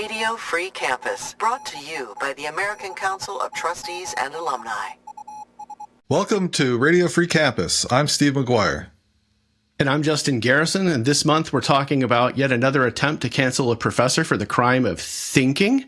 Radio Free Campus, brought to you by the American Council of Trustees and Alumni. Welcome to Radio Free Campus. I'm Steve McGuire. And I'm Justin Garrison, and this month we're talking about yet another attempt to cancel a professor for the crime of thinking.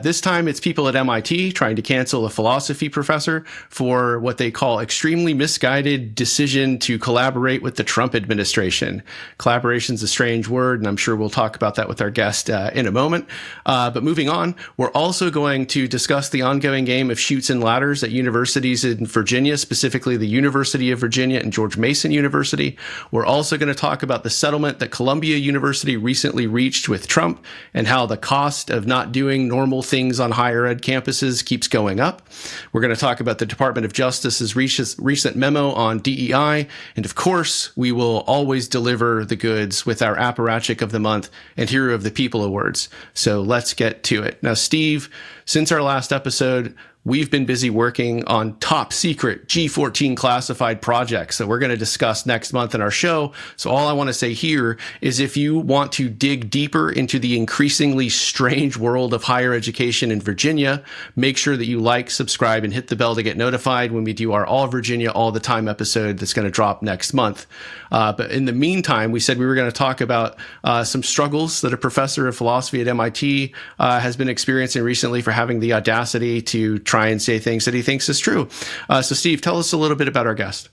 This time it's people at MIT trying to cancel a philosophy professor for what they call extremely misguided decision to collaborate with the Trump administration. Collaboration's a strange word, and I'm sure we'll talk about that with our guest in a moment. But moving on, we're also going to discuss the ongoing game of chutes and ladders at universities in Virginia, specifically the University of Virginia and George Mason University. We're also going to talk about the settlement that Columbia University recently reached with Trump and how the cost of not doing normal things on higher ed campuses keeps going up. We're going to talk about the Department of Justice's recent memo on DEI. And of course, we will always deliver the goods with our Apparatchik of the Month and Hero of the People awards. So let's get to it. Now, Steve, since our last episode, we've been busy working on top secret G14 classified projects that we're going to discuss next month in our show. So all I want to say here is if you want to dig deeper into the increasingly strange world of higher education in Virginia, make sure that you like, subscribe, and hit the bell to get notified when we do our All Virginia All the Time episode that's going to drop next month. But in the meantime, we said we were going to talk about some struggles that a professor of philosophy at MIT has been experiencing recently for having the audacity to try and say things that he thinks is true. So Steve, tell us a little bit about our guest.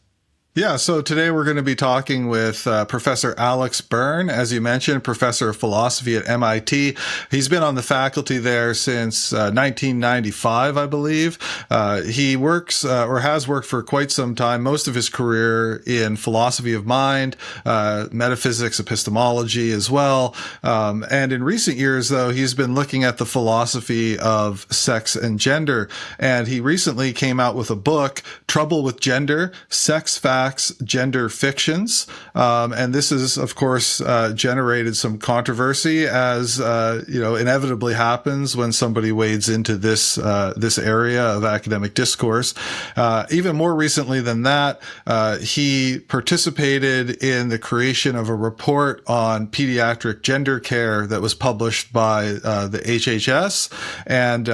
Yeah, so today we're going to be talking with Professor Alex Byrne, as you mentioned, professor of philosophy at MIT. He's been on the faculty there since 1995, I believe. He works or has worked for quite some time, most of his career in philosophy of mind, metaphysics, epistemology as well. And in recent years, though, he's been looking at the philosophy of sex and gender. And he recently came out with a book, Trouble with Gender, Sex Facts, Gender Fictions. And this has, of course, generated some controversy, as, inevitably happens when somebody wades into this area of academic discourse. Even more recently than that, he participated in the creation of a report on pediatric gender care that was published by the HHS. And,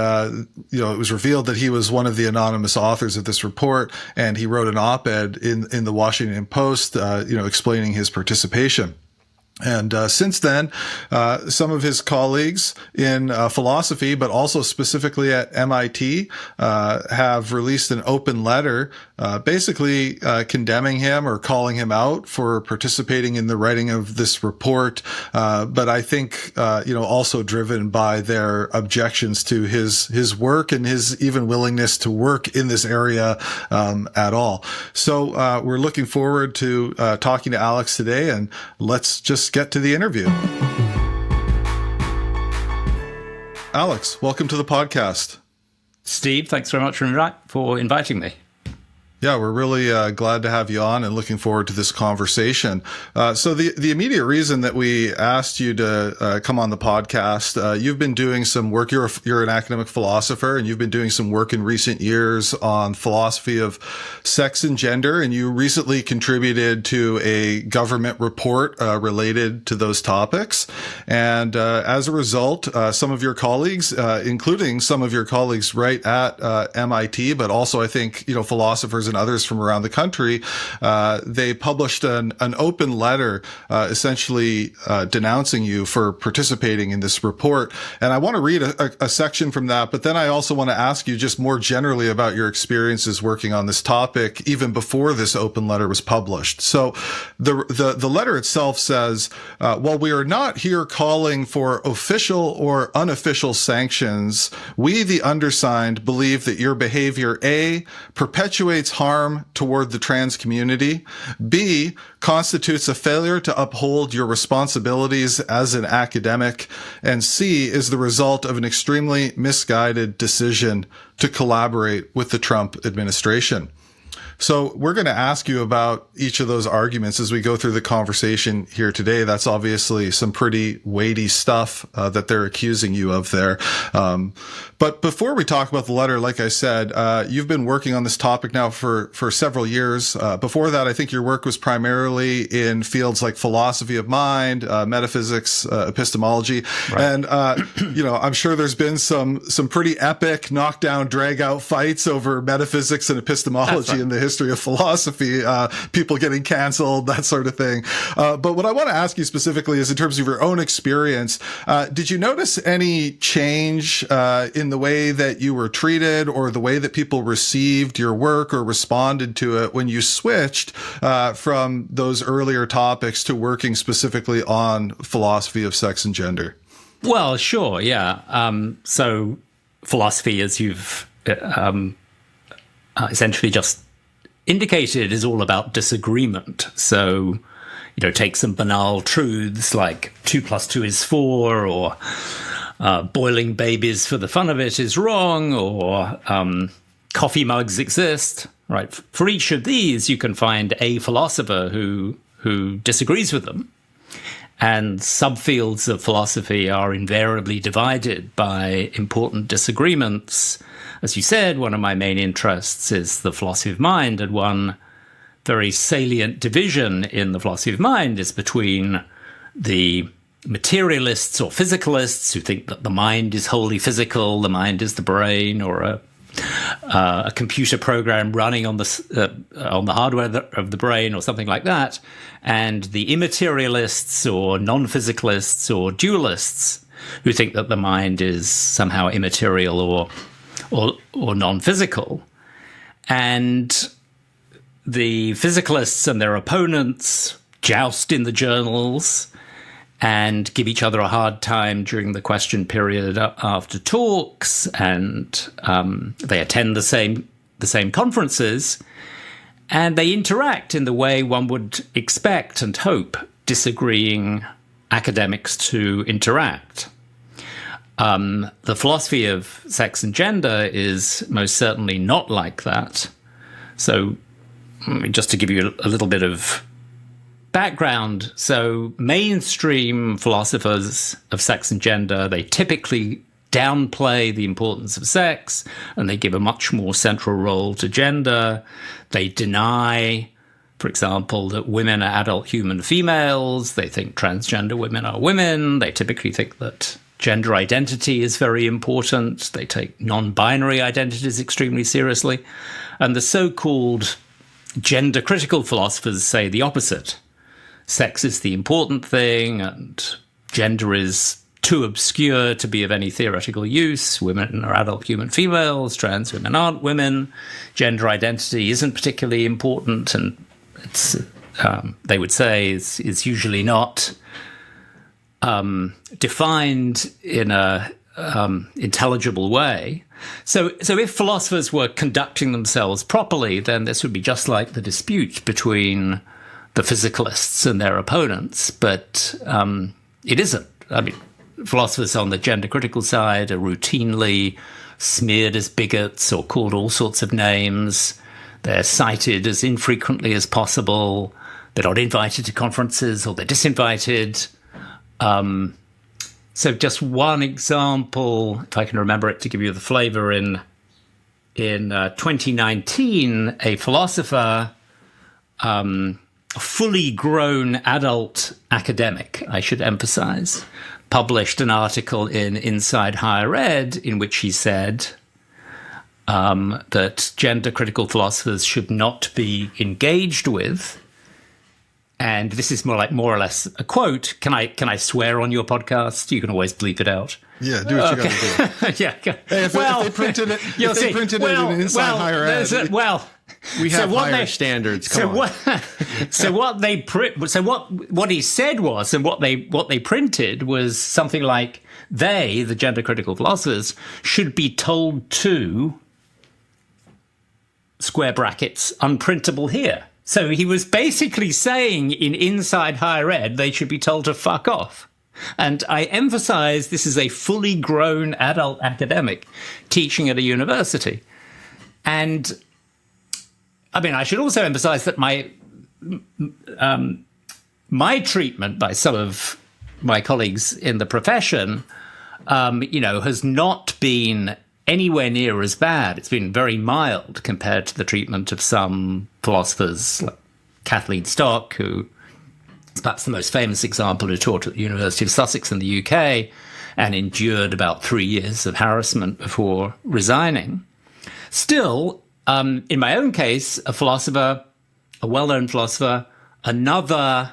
it was revealed that he was one of the anonymous authors of this report, and he wrote an op-ed in the Washington Post, explaining his participation. And since then, some of his colleagues in philosophy, but also specifically at MIT, have released an open letter basically condemning him or calling him out for participating in the writing of this report. But I think, also driven by their objections to his work and his even willingness to work in this area at all. So we're looking forward to talking to Alex today, and let's just get to the interview. Alex, welcome to the podcast. Steve, thanks very much for inviting me. Yeah, we're really glad to have you on and looking forward to this conversation. So the immediate reason that we asked you to come on the podcast, you've been doing some work. You're an academic philosopher, and you've been doing some work in recent years on philosophy of sex and gender, and you recently contributed to a government report related to those topics. And as a result, some of your colleagues, including some of your colleagues right at MIT, but also I think philosophers and others from around the country, they published an open letter essentially denouncing you for participating in this report. And I want to read a section from that, but then I also want to ask you just more generally about your experiences working on this topic even before this open letter was published. So the letter itself says, while we are not here calling for official or unofficial sanctions, we, the undersigned, believe that your behavior, A, perpetuates harm toward the trans community, B, constitutes a failure to uphold your responsibilities as an academic, and C, is the result of an extremely misguided decision to collaborate with the Trump administration. So we're going to ask you about each of those arguments as we go through the conversation here today. That's obviously some pretty weighty stuff that they're accusing you of there. But before we talk about the letter, like I said, you've been working on this topic now for several years. Before that, I think your work was primarily in fields like philosophy of mind, metaphysics, epistemology. Right. And, I'm sure there's been some pretty epic knockdown, drag out fights over metaphysics and epistemology in the history of philosophy, people getting canceled, that sort of thing. But what I want to ask you specifically is in terms of your own experience, did you notice any change in the way that you were treated or the way that people received your work or responded to it when you switched from those earlier topics to working specifically on philosophy of sex and gender? Well, sure, yeah. So philosophy, as you've essentially just indicated, is all about disagreement. So, take some banal truths like 2 + 2 is 4, or boiling babies for the fun of it is wrong, or coffee mugs exist, right? For each of these, you can find a philosopher who disagrees with them. And subfields of philosophy are invariably divided by important disagreements. As you said, one of my main interests is the philosophy of mind, and one very salient division in the philosophy of mind is between the materialists or physicalists who think that the mind is wholly physical, the mind is the brain, or a computer program running on the hardware of the brain, or something like that, and the immaterialists or non-physicalists or dualists who think that the mind is somehow immaterial or non-physical. And the physicalists and their opponents joust in the journals and give each other a hard time during the question period after talks, and they attend the same conferences, and they interact in the way one would expect and hope disagreeing academics to interact. The philosophy of sex and gender is most certainly not like that. So, just to give you a little bit of background, so mainstream philosophers of sex and gender, they typically downplay the importance of sex, and they give a much more central role to gender. They deny, for example, that women are adult human females. They think transgender women are women. They typically think that gender identity is very important. They take non-binary identities extremely seriously. And the so-called gender-critical philosophers say the opposite. Sex is the important thing, and gender is too obscure to be of any theoretical use. Women are adult human females, trans women aren't women. Gender identity isn't particularly important, and it's they would say is usually not defined in a intelligible way. So if philosophers were conducting themselves properly, then this would be just like the dispute between the physicalists and their opponents, but it isn't. I mean, philosophers on the gender-critical side are routinely smeared as bigots or called all sorts of names. They're cited as infrequently as possible. They're not invited to conferences, or they're disinvited. So just one example, if I can remember it to give you the flavor, in 2019, a philosopher, a fully grown adult academic, I should emphasize, published an article in Inside Higher Ed in which he said that gender-critical philosophers should not be engaged with. And this is more or less a quote. Can I swear on your podcast? You can always bleep it out. Yeah, do what you got to do. Yeah. Hey, if they printed it, it in Inside Higher Ed. We have higher standards. What he said was, and what they printed was something like, they, the gender critical philosophers, should be told to square brackets unprintable here. So he was basically saying in Inside Higher Ed they should be told to fuck off. And I emphasize this is a fully grown adult academic teaching at a university. And I mean, I should also emphasize that my treatment by some of my colleagues in the profession, has not been anywhere near as bad. It's been very mild compared to the treatment of some philosophers, like Kathleen Stock, who is perhaps the most famous example, who taught at the University of Sussex in the UK and endured about 3 years of harassment before resigning. Still, in my own case, a well-known philosopher, another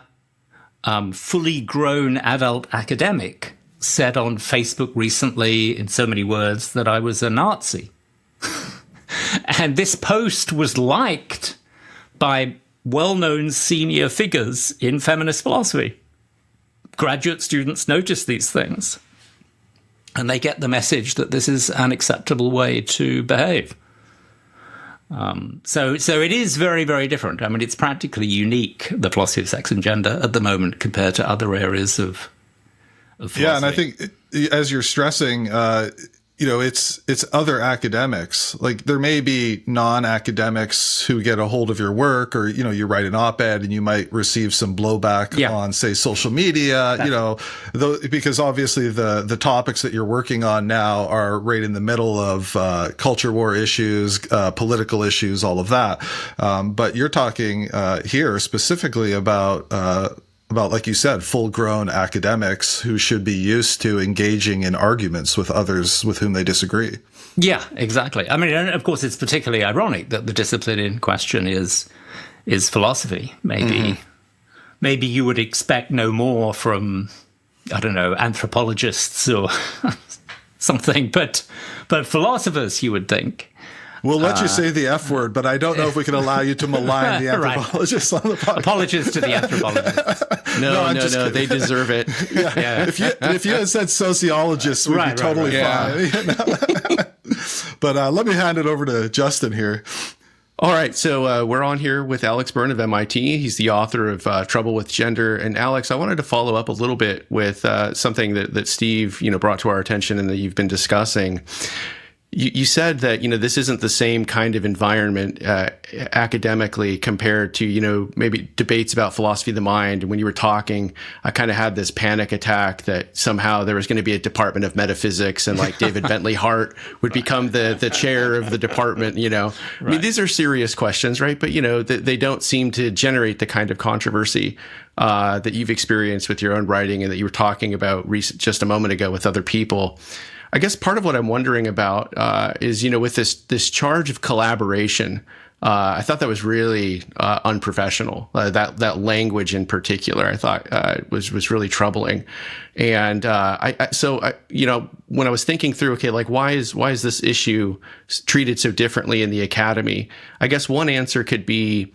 fully grown adult academic said on Facebook recently, in so many words, that I was a Nazi. And this post was liked by well-known senior figures in feminist philosophy. Graduate students notice these things, and they get the message that this is an acceptable way to behave. So it is very, very different. I mean, it's practically unique, the philosophy of sex and gender at the moment, compared to other areas of philosophy. Yeah, and I think, as you're stressing, it's other academics. Like, there may be non-academics who get a hold of your work, or, you write an op-ed and you might receive some blowback on, say, social media, because obviously the topics that you're working on now are right in the middle of culture war issues, political issues, all of that. But you're talking here specifically about, like you said, full-grown academics who should be used to engaging in arguments with others with whom they disagree. Yeah, exactly. I mean, and of course, it's particularly ironic that the discipline in question is philosophy. Maybe you would expect no more from, I don't know, anthropologists or something, but philosophers, you would think. We'll let you say the F word, but I don't know if we can allow you to malign the anthropologists on the podcast. Apologies to the anthropologists. No, they deserve it. Yeah. If you had said sociologists, we'd be totally fine. But let me hand it over to Justin here. All right, so we're on here with Alex Byrne of MIT. He's the author of Trouble with Gender. And Alex, I wanted to follow up a little bit with something that Steve, brought to our attention and that you've been discussing. You said that, this isn't the same kind of environment academically compared to, maybe debates about philosophy of the mind. And when you were talking, I kind of had this panic attack that somehow there was going to be a department of metaphysics and like David Bentley Hart would become the chair of the department, I mean, these are serious questions, right? But, they don't seem to generate the kind of controversy that you've experienced with your own writing and that you were talking about just a moment ago with other people. I guess part of what I'm wondering about is, with this charge of collaboration, I thought that was really unprofessional. That language in particular, I thought was really troubling. And when I was thinking through, okay, like why is this issue treated so differently in the academy? I guess one answer could be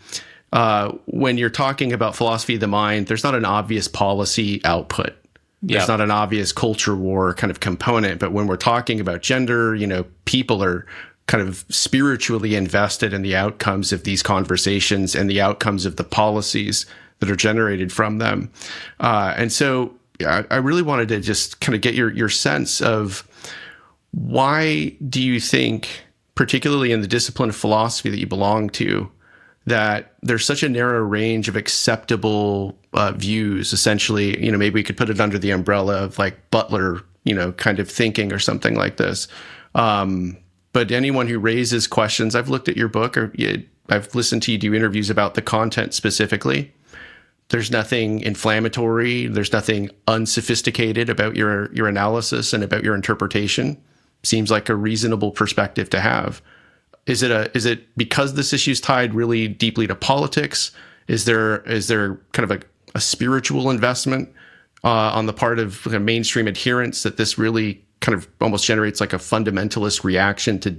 when you're talking about philosophy of the mind, there's not an obvious policy output. There's not an obvious culture war kind of component, but when we're talking about gender, people are kind of spiritually invested in the outcomes of these conversations and the outcomes of the policies that are generated from them. And so I really wanted to just kind of get your sense of why do you think, particularly in the discipline of philosophy that you belong to, that there's such a narrow range of acceptable views, essentially, maybe we could put it under the umbrella of like Butler, kind of thinking or something like this. But anyone who raises questions, I've looked at your book or I've listened to you do interviews about the content specifically. There's nothing inflammatory. There's nothing unsophisticated about your analysis and about your interpretation. Seems like a reasonable perspective to have. Is it because this issue is tied really deeply to politics? Is there kind of a spiritual investment on the part of mainstream adherents that this really kind of almost generates like a fundamentalist reaction to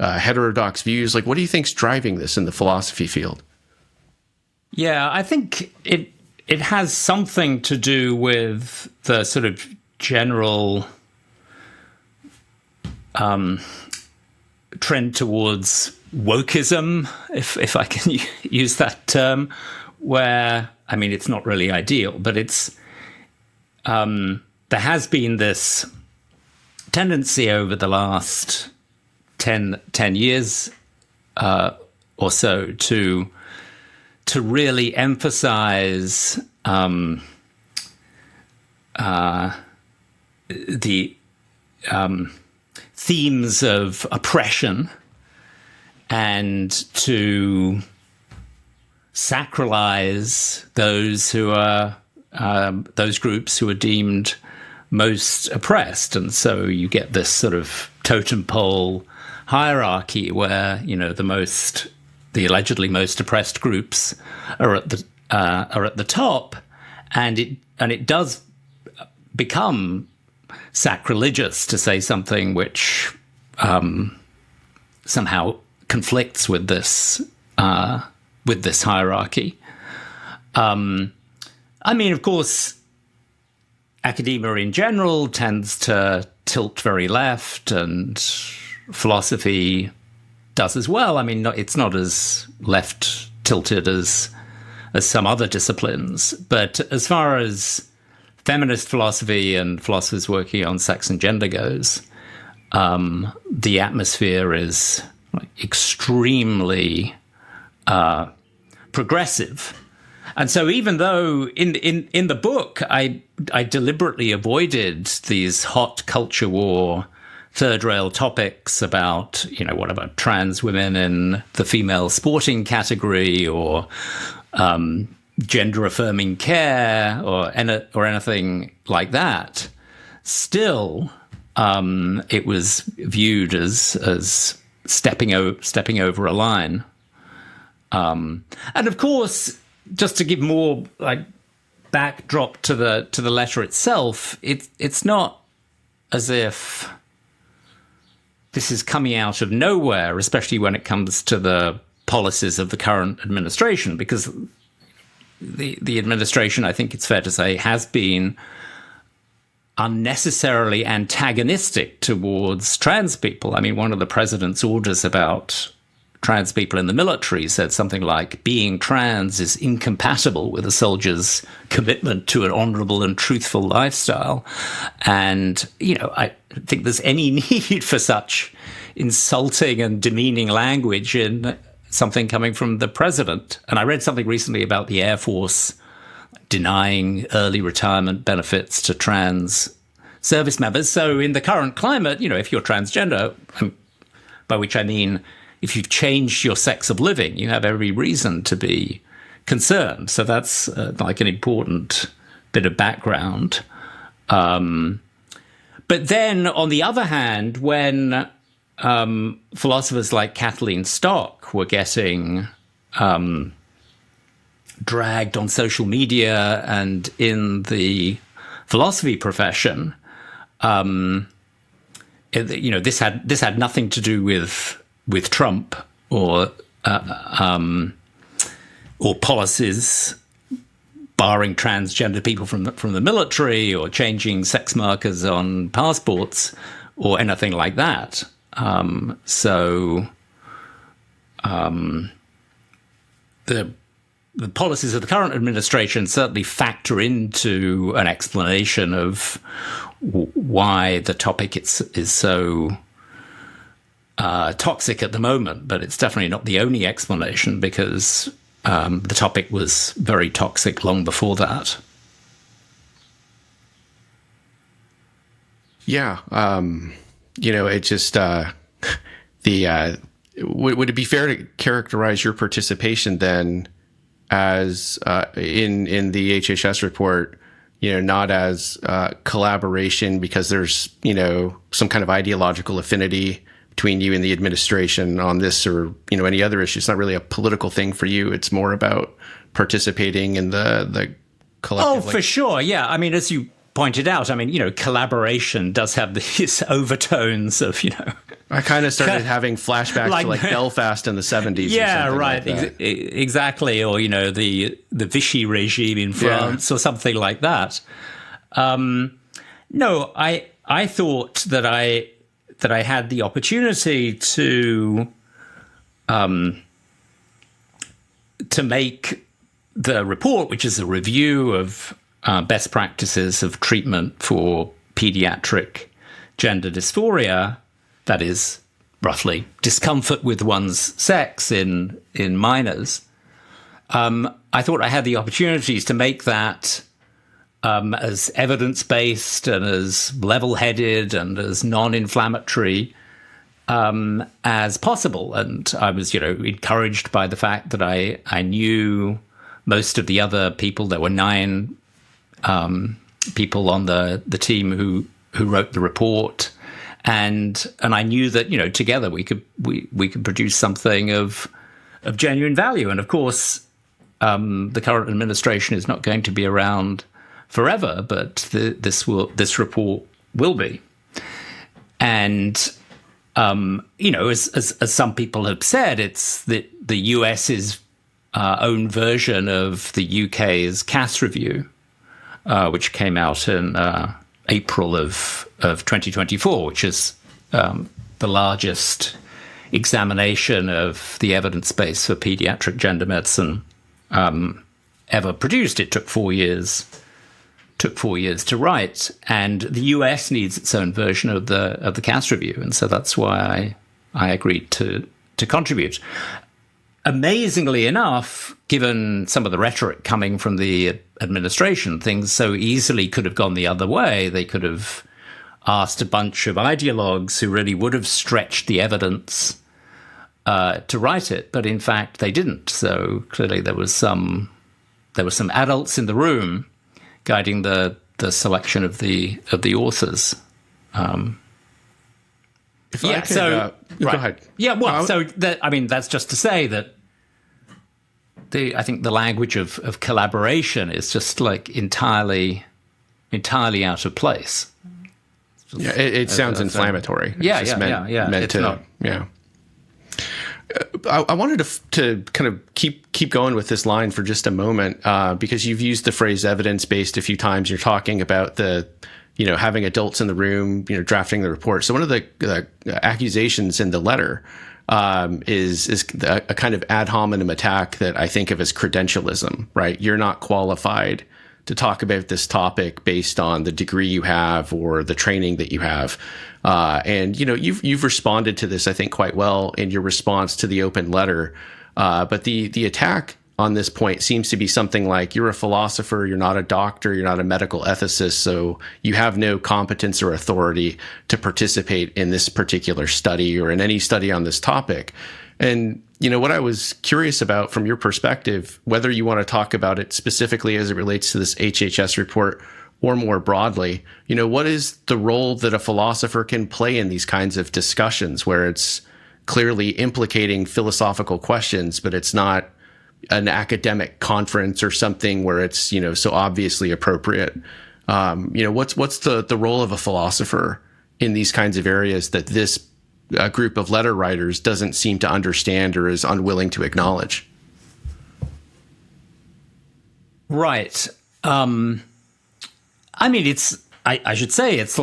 heterodox views? Like, what do you think's driving this in the philosophy field? Yeah, I think it has something to do with the sort of general trend towards wokeism, if I can use that term, where, I mean, it's not really ideal, but it's there has been this tendency over the last 10 years or so to really emphasize the themes of oppression and to sacralize those who are those groups who are deemed most oppressed. And so you get this sort of totem pole hierarchy where, you know, the allegedly most oppressed groups are at the top, and it does become sacrilegious to say something which somehow conflicts with this hierarchy. I mean, of course, academia in general tends to tilt very left, and philosophy does as well. I mean, it's not as left tilted as some other disciplines, but as far as feminist philosophy and philosophers working on sex and gender goes, the atmosphere is extremely progressive. And so even though in the book I deliberately avoided these hot culture war third rail topics about, you know, what about trans women in the female sporting category, or gender affirming care, or anything like that, still it was viewed as stepping over a line. And of course, just to give more backdrop to the letter itself, it's not as if this is coming out of nowhere, especially when it comes to the policies of the current administration, because the administration, I think it's fair to say, has been unnecessarily antagonistic towards trans people. I mean, one of the president's orders about trans people in the military said something like, being trans is incompatible with a soldier's commitment to an honorable and truthful lifestyle. And, you know, I don't think there's any need for such insulting and demeaning language in something coming from the president. And I read something recently about the Air Force denying early retirement benefits to trans service members. So in the current climate, you know, if you're transgender, by which I mean if you've changed your sex of living, you have every reason to be concerned. So that's like an important bit of background. But then, on the other hand, when philosophers like Kathleen Stock were getting dragged on social media and in the philosophy profession, you know, this had nothing to do with Trump or policies barring transgender people from the military, or changing sex markers on passports, or anything like that. The policies of the current administration certainly factor into an explanation of why the topic is so toxic at the moment, but it's definitely not the only explanation, because the topic was very toxic long before that. Yeah. You know, it just, would it be fair to characterize your participation then as, in the HHS report, you know, not as collaboration because there's, you know, some kind of ideological affinity between you and the administration on this, or, you know, any other issue? It's not really a political thing for you. It's more about participating in the collective. Oh, for sure. Yeah. I mean, as you pointed out, I mean, you know, collaboration does have these overtones of, you know, I kind of started having flashbacks to like Belfast in the 70s. Yeah, right. Like exactly. Or, you know, the Vichy regime in France, or something like that. No, I thought that I had the opportunity to make the report, which is a review of best practices of treatment for pediatric gender dysphoria, that is roughly discomfort with one's sex in minors, I thought I had the opportunities to make that as evidence-based and as level-headed and as non-inflammatory as possible. And I was, encouraged by the fact that I knew most of the other people. There were 9 people on the team who wrote the report, and I knew that together we could produce something of genuine value. And of course, the current administration is not going to be around forever, but this report will be. And as some people have said, it's the US's own version of the UK's Cass review, which came out in April of 2024, which is the largest examination of the evidence base for pediatric gender medicine ever produced. It took 4 years. To write, and the US needs its own version of the Cass review, and so that's why I agreed to contribute. Amazingly enough, given some of the rhetoric coming from the administration, things so easily could have gone the other way. They could have asked a bunch of ideologues who really would have stretched the evidence to write it, but in fact they didn't. So clearly there were some adults in the room guiding the selection of the authors. Go ahead. Yeah, well, that's just to say that I think the language of collaboration is just like entirely out of place. Yeah, it sounds inflammatory. Yeah. I wanted to kind of keep going with this line for just a moment, because you've used the phrase evidence-based a few times. You're talking about having adults in the room, drafting the report. So one of the accusations in the letter is a kind of ad hominem attack that I think of as credentialism, right? You're not qualified to talk about this topic based on the degree you have or the training that you have. And you've responded to this, I think, quite well in your response to the open letter. But the attack on this point seems to be something like, you're a philosopher, you're not a doctor, you're not a medical ethicist, so you have no competence or authority to participate in this particular study or in any study on this topic. And what I was curious about from your perspective, whether you want to talk about it specifically as it relates to this HHS report or more broadly, what is the role that a philosopher can play in these kinds of discussions where it's clearly implicating philosophical questions, but it's not an academic conference or something where it's, so obviously appropriate? What's the role of a philosopher in these kinds of areas that this group of letter writers doesn't seem to understand or is unwilling to acknowledge? Right. I should say it's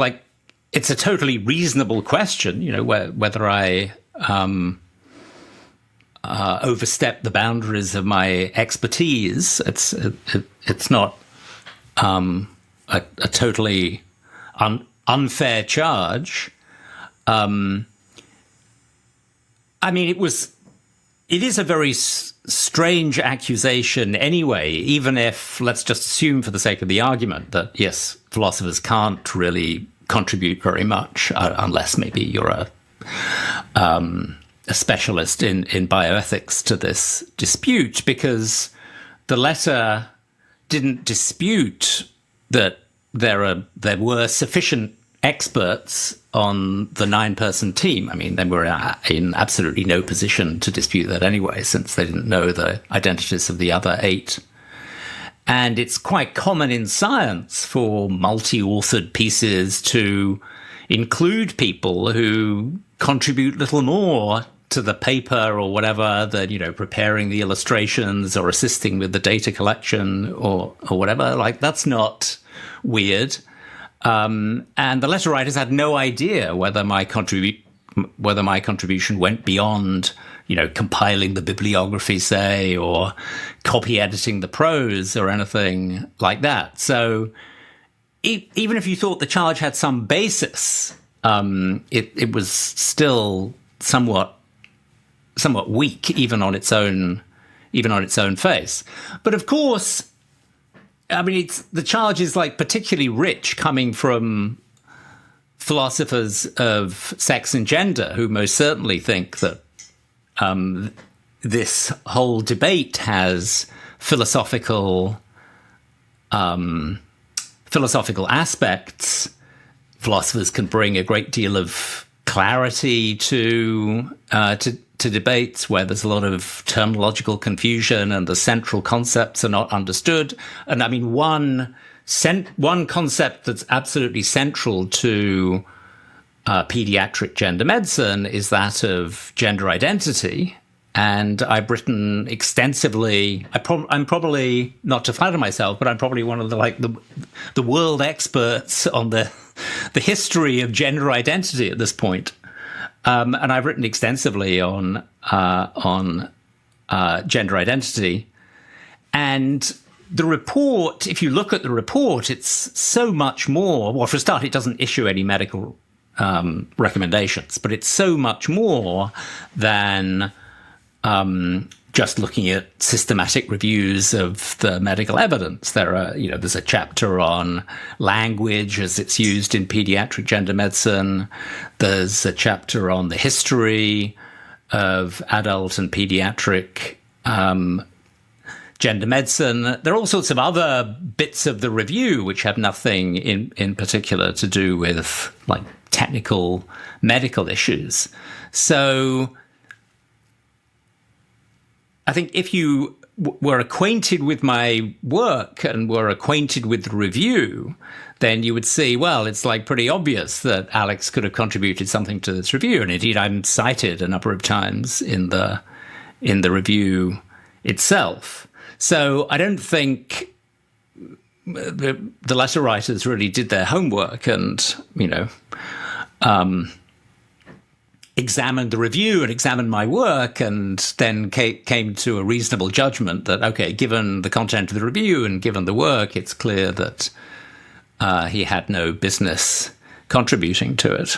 a totally reasonable question, whether I overstep the boundaries of my expertise. It's not a totally unfair charge. It is a very strange accusation anyway, even if, let's just assume for the sake of the argument that, yes, philosophers can't really contribute very much unless maybe you're a specialist in bioethics to this dispute, because the letter didn't dispute that there were sufficient experts on the 9-person team. They were in absolutely no position to dispute that anyway, since they didn't know the identities of the other 8. And it's quite common in science for multi-authored pieces to include people who contribute little more to the paper or whatever than, preparing the illustrations or assisting with the data collection or whatever. That's not weird. And the letter writers had no idea whether my contribution went beyond, compiling the bibliography, say, or copy editing the prose or anything like that. So even if you thought the charge had some basis, it was still somewhat weak, even on its own face. But of course, I mean, the charge is like particularly rich coming from philosophers of sex and gender, who most certainly think that this whole debate has philosophical aspects. Philosophers can bring a great deal of clarity to debates where there's a lot of terminological confusion and the central concepts are not understood. And I mean, one concept that's absolutely central to pediatric gender medicine is that of gender identity. And I've written extensively. I'm probably, not to flatter myself, but I'm probably one of the world experts on the history of gender identity at this point. And I've written extensively on gender identity. And the report, if you look at the report, it's so much more. Well, for a start, it doesn't issue any medical recommendations, but it's so much more than just looking at systematic reviews of the medical evidence. There's a chapter on language as it's used in pediatric gender medicine. There's a chapter on the history of adult and pediatric gender medicine. There are all sorts of other bits of the review which have nothing in particular to do with like technical medical issues. So I think if you were acquainted with my work and were acquainted with the review, then you would see, well, it's like pretty obvious that Alex could have contributed something to this review. And indeed, I'm cited a number of times in the review itself. So I don't think the letter writers really did their homework and, examined the review and examined my work and then came to a reasonable judgment that, okay, given the content of the review and given the work, it's clear that he had no business contributing to it.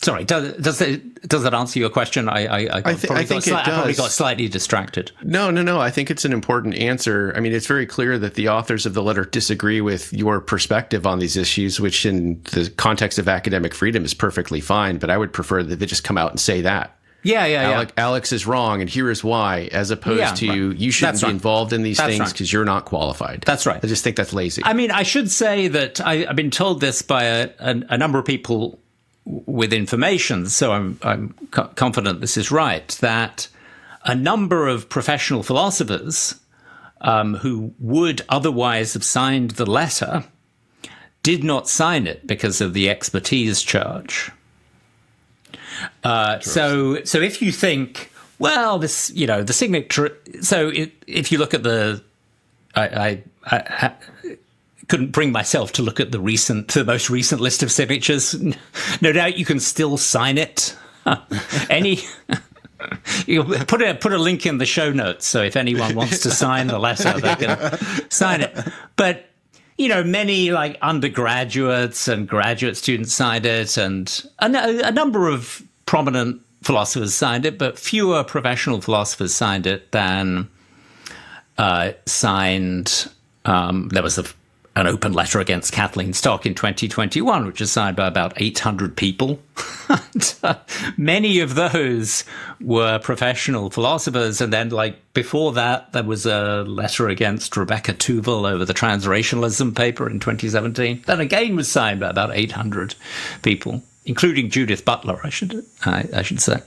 Sorry, does that answer your question? I probably got slightly distracted. No. I think it's an important answer. I mean, it's very clear that the authors of the letter disagree with your perspective on these issues, which in the context of academic freedom is perfectly fine. But I would prefer that they just come out and say that. Yeah. Alex is wrong, and here is why, as opposed to you shouldn't be involved in these things because you're not qualified. That's right. I just think that's lazy. I mean, I should say that I've been told this by a number of people with information, so I'm confident this is right, that a number of professional philosophers who would otherwise have signed the letter did not sign it because of the expertise charge. So if you think, well, this, the signature. So if you look at the, I couldn't bring myself to look at the most recent list of signatures. No doubt you can still sign it. You put a link in the show notes, so if anyone wants to sign the letter, they can sign it. But many like undergraduates and graduate students signed it, and a number of prominent philosophers signed it, but fewer professional philosophers signed it than signed. There was an open letter against Kathleen Stock in 2021, which was signed by about 800 people. Many of those were professional philosophers. And then, before that, there was a letter against Rebecca Tuvel over the transracialism paper in 2017. That again was signed by about 800 people, including Judith Butler, I should say.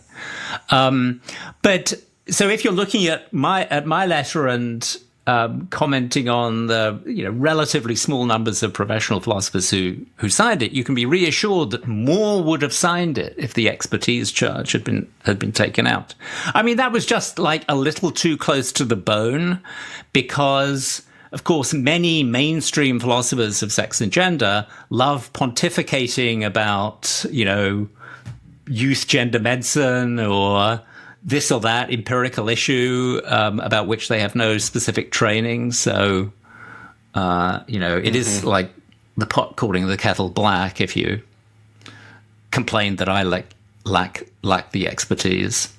But so if you're looking at my letter and commenting on the relatively small numbers of professional philosophers who signed it, you can be reassured that more would have signed it if the expertise charge had been taken out. I mean, that was just like a little too close to the bone, because of course many mainstream philosophers of sex and gender love pontificating about youth gender medicine or this or that empirical issue about which they have no specific training. So, it is like the pot calling the kettle black if you complain that I lack the expertise.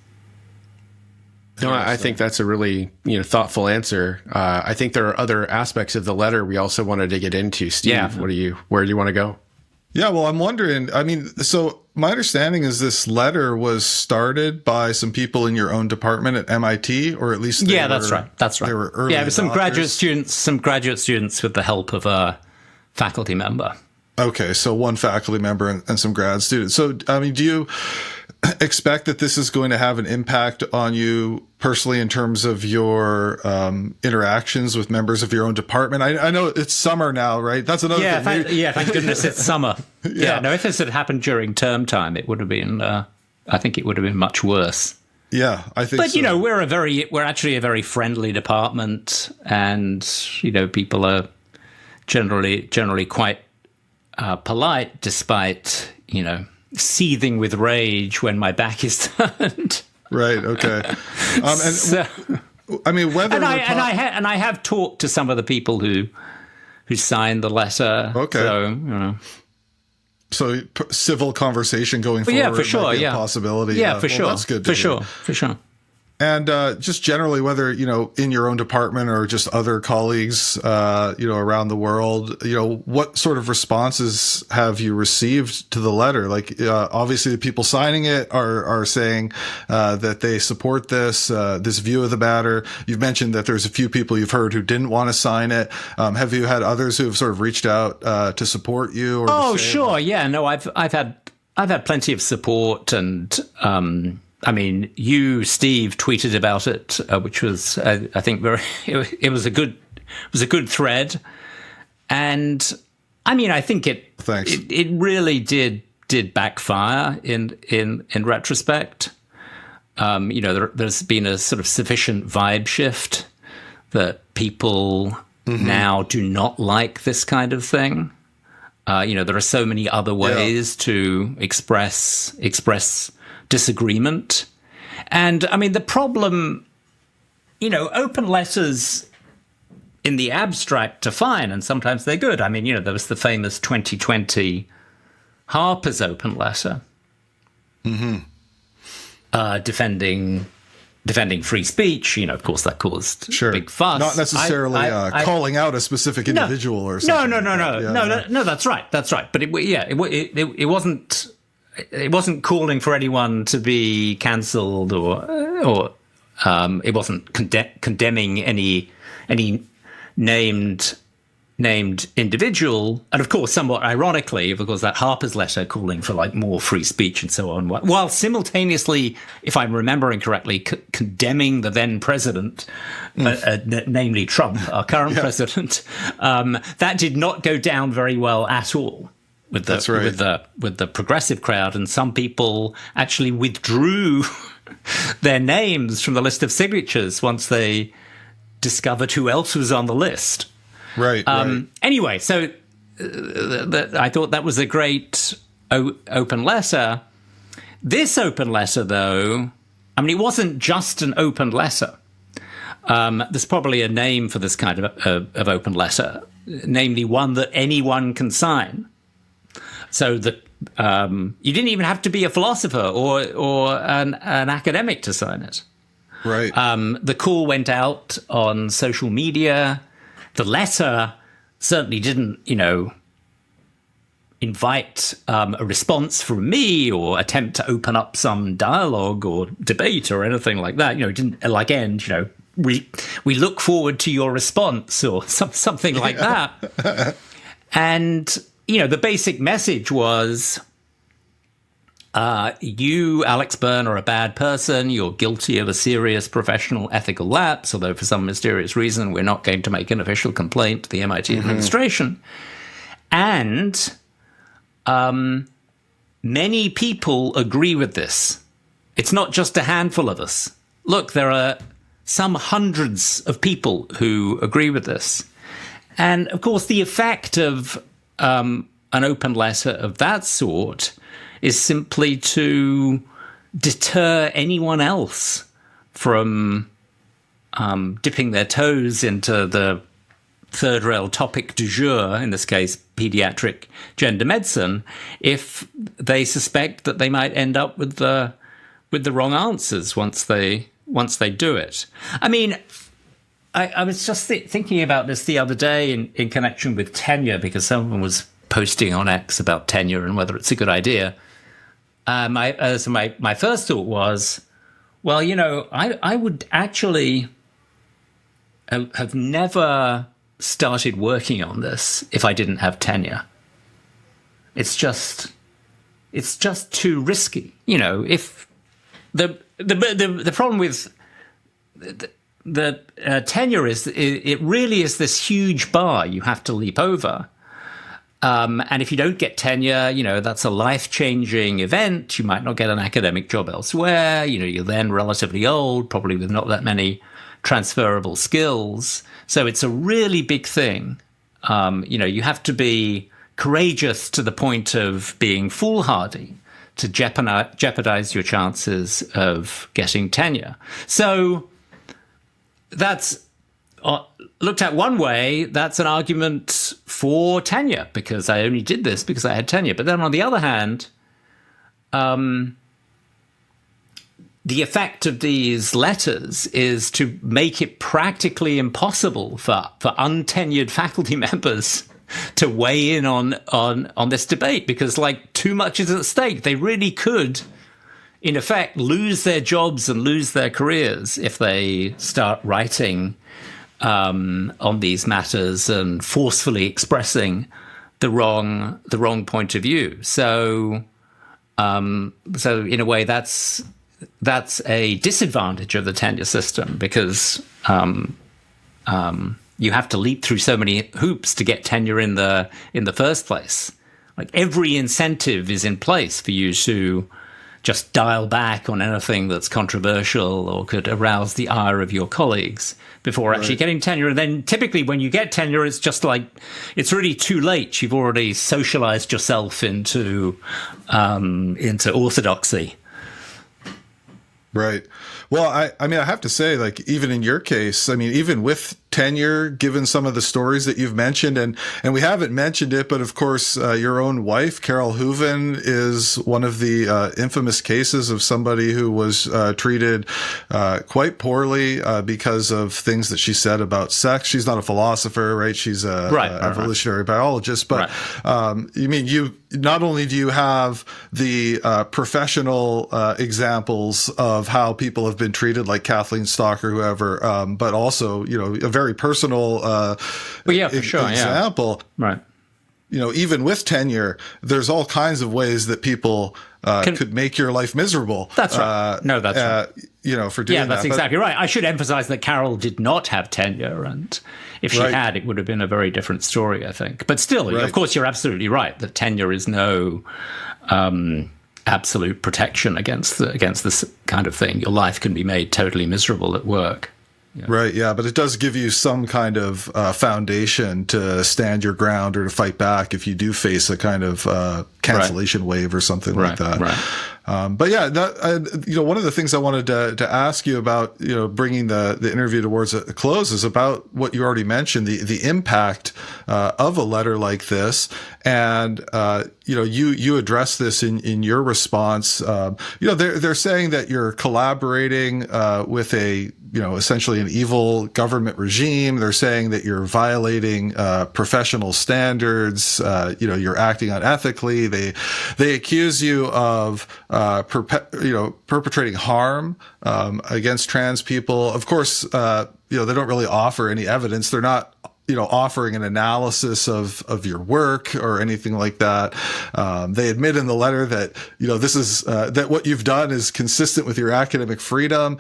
No, I think that's a really thoughtful answer. I think there are other aspects of the letter we also wanted to get into. Steve, Yeah. where do you want to go? Yeah, well, I'm wondering, so my understanding is this letter was started by some people in your own department at MIT, or at least That's right. They were early it was some adopters. graduate students with the help of a faculty member. Okay, so one faculty member and some grad students. So, do you expect that this is going to have an impact on you personally in terms of your interactions with members of your own department? I know it's summer now, right? That's another thing. Thank goodness it's summer. No, if this had happened during term time, it would have been. I think it would have been much worse. Yeah, I think. But so. we're actually a very friendly department, and people are generally quite polite, despite seething with rage when my back is turned. Right. Okay. Whether I have talked to some of the people who signed the letter. Okay. So civil conversation going forward. Yeah, for sure. Might be a possibility. Yeah, for sure. That's good. For sure. And just generally, whether in your own department or just other colleagues, around the world, what sort of responses have you received to the letter? Like, obviously, the people signing it are saying that they support this view of the matter. You've mentioned that there's a few people you've heard who didn't want to sign it. Have you had others who have sort of reached out to support you? Or sure, yeah. No, I've had plenty of support and. You, Steve, tweeted about it, which was, I think, it was a good thread, and I think it really did backfire in retrospect. There's been a sort of sufficient vibe shift that people now do not like this kind of thing. There are so many other ways to express disagreement. And the problem, open letters in the abstract are fine, and sometimes they're good. There was the famous 2020 Harper's open letter defending free speech. Of course, that caused a big fuss. Not necessarily calling out a specific individual or something. No. That's right. But it wasn't. It wasn't calling for anyone to be cancelled, or it wasn't condemning any named individual. And of course, somewhat ironically, because that Harper's letter calling for more free speech and so on, while simultaneously, if I'm remembering correctly, condemning the then president, namely Trump, our current president, that did not go down very well at all. With the progressive crowd, and some people actually withdrew their names from the list of signatures once they discovered who else was on the list. Right. Anyway, so I thought that was a great open letter. This open letter, though, it wasn't just an open letter. There's probably a name for this kind of open letter, namely one that anyone can sign. So that you didn't even have to be a philosopher or an academic to sign it. Right. The call went out on social media. The letter certainly didn't, invite a response from me or attempt to open up some dialogue or debate or anything like that. It didn't end. We look forward to your response or something like that. And. The basic message was, you, Alex Byrne, are a bad person. You're guilty of a serious professional ethical lapse, although for some mysterious reason, we're not going to make an official complaint to the MIT administration. And many people agree with this. It's not just a handful of us. Look, there are some hundreds of people who agree with this. And, of course, the effect of an open letter of that sort is simply to deter anyone else from dipping their toes into the third rail topic du jour, in this case, pediatric gender medicine, if they suspect that they might end up with the wrong answers once they do it. I mean, I was just thinking about this the other day in connection with tenure, because someone was posting on X about tenure and whether it's a good idea. My first thought was, well, I would actually have never started working on this if I didn't have tenure. It's just too risky. If the problem with the tenure is it really is this huge bar you have to leap over. And if you don't get tenure, that's a life-changing event. You might not get an academic job elsewhere. You're then relatively old, probably with not that many transferable skills. So it's a really big thing. You have to be courageous to the point of being foolhardy to jeopardize your chances of getting tenure. So that's looked at one way, that's an argument for tenure, because I only did this because I had tenure. But then on the other hand, the effect of these letters is to make it practically impossible for untenured faculty members to weigh in on this debate, because too much is at stake. They really could, in effect, lose their jobs and lose their careers if they start writing on these matters and forcefully expressing the wrong point of view. So in a way, that's a disadvantage of the tenure system, because you have to leap through so many hoops to get tenure in the first place. Every incentive is in place for you to just dial back on anything that's controversial or could arouse the ire of your colleagues before actually getting tenure. And then typically when you get tenure, it's just it's really too late. You've already socialized yourself into orthodoxy. Right. Well, I mean, I have to say, even in your case, even with tenure, given some of the stories that you've mentioned, and we haven't mentioned it, but of course, your own wife, Carol Hooven, is one of the infamous cases of somebody who was treated quite poorly because of things that she said about sex. She's not a philosopher, right? She's a evolutionary biologist, but not only do you have the professional examples of how people have been treated, like Kathleen Stock or whoever, but also, a very personal example. Yeah. Right. Even with tenure, there's all kinds of ways that people could make your life miserable. That's right. That's right. For doing that. Yeah, that's exactly right. I should emphasize that Carol did not have tenure, and if she had, it would have been a very different story, I think. But still, of course, you're absolutely right that tenure is no absolute protection against this kind of thing. Your life can be made totally miserable at work. Yeah. Right, yeah, but it does give you some kind of foundation to stand your ground or to fight back if you do face a kind of cancellation wave or something like that. Right. But yeah, one of the things I wanted to ask you about, bringing the interview towards a close, is about what you already mentioned, the impact of a letter like this. And you address this in your response. They're saying that you're collaborating with essentially an evil government regime. They're saying that you're violating professional standards. You're acting unethically. They accuse you of perpetrating harm against trans people. Of course, they don't really offer any evidence. They're not offering an analysis of your work or anything like that. They admit in the letter that, this is, that what you've done is consistent with your academic freedom.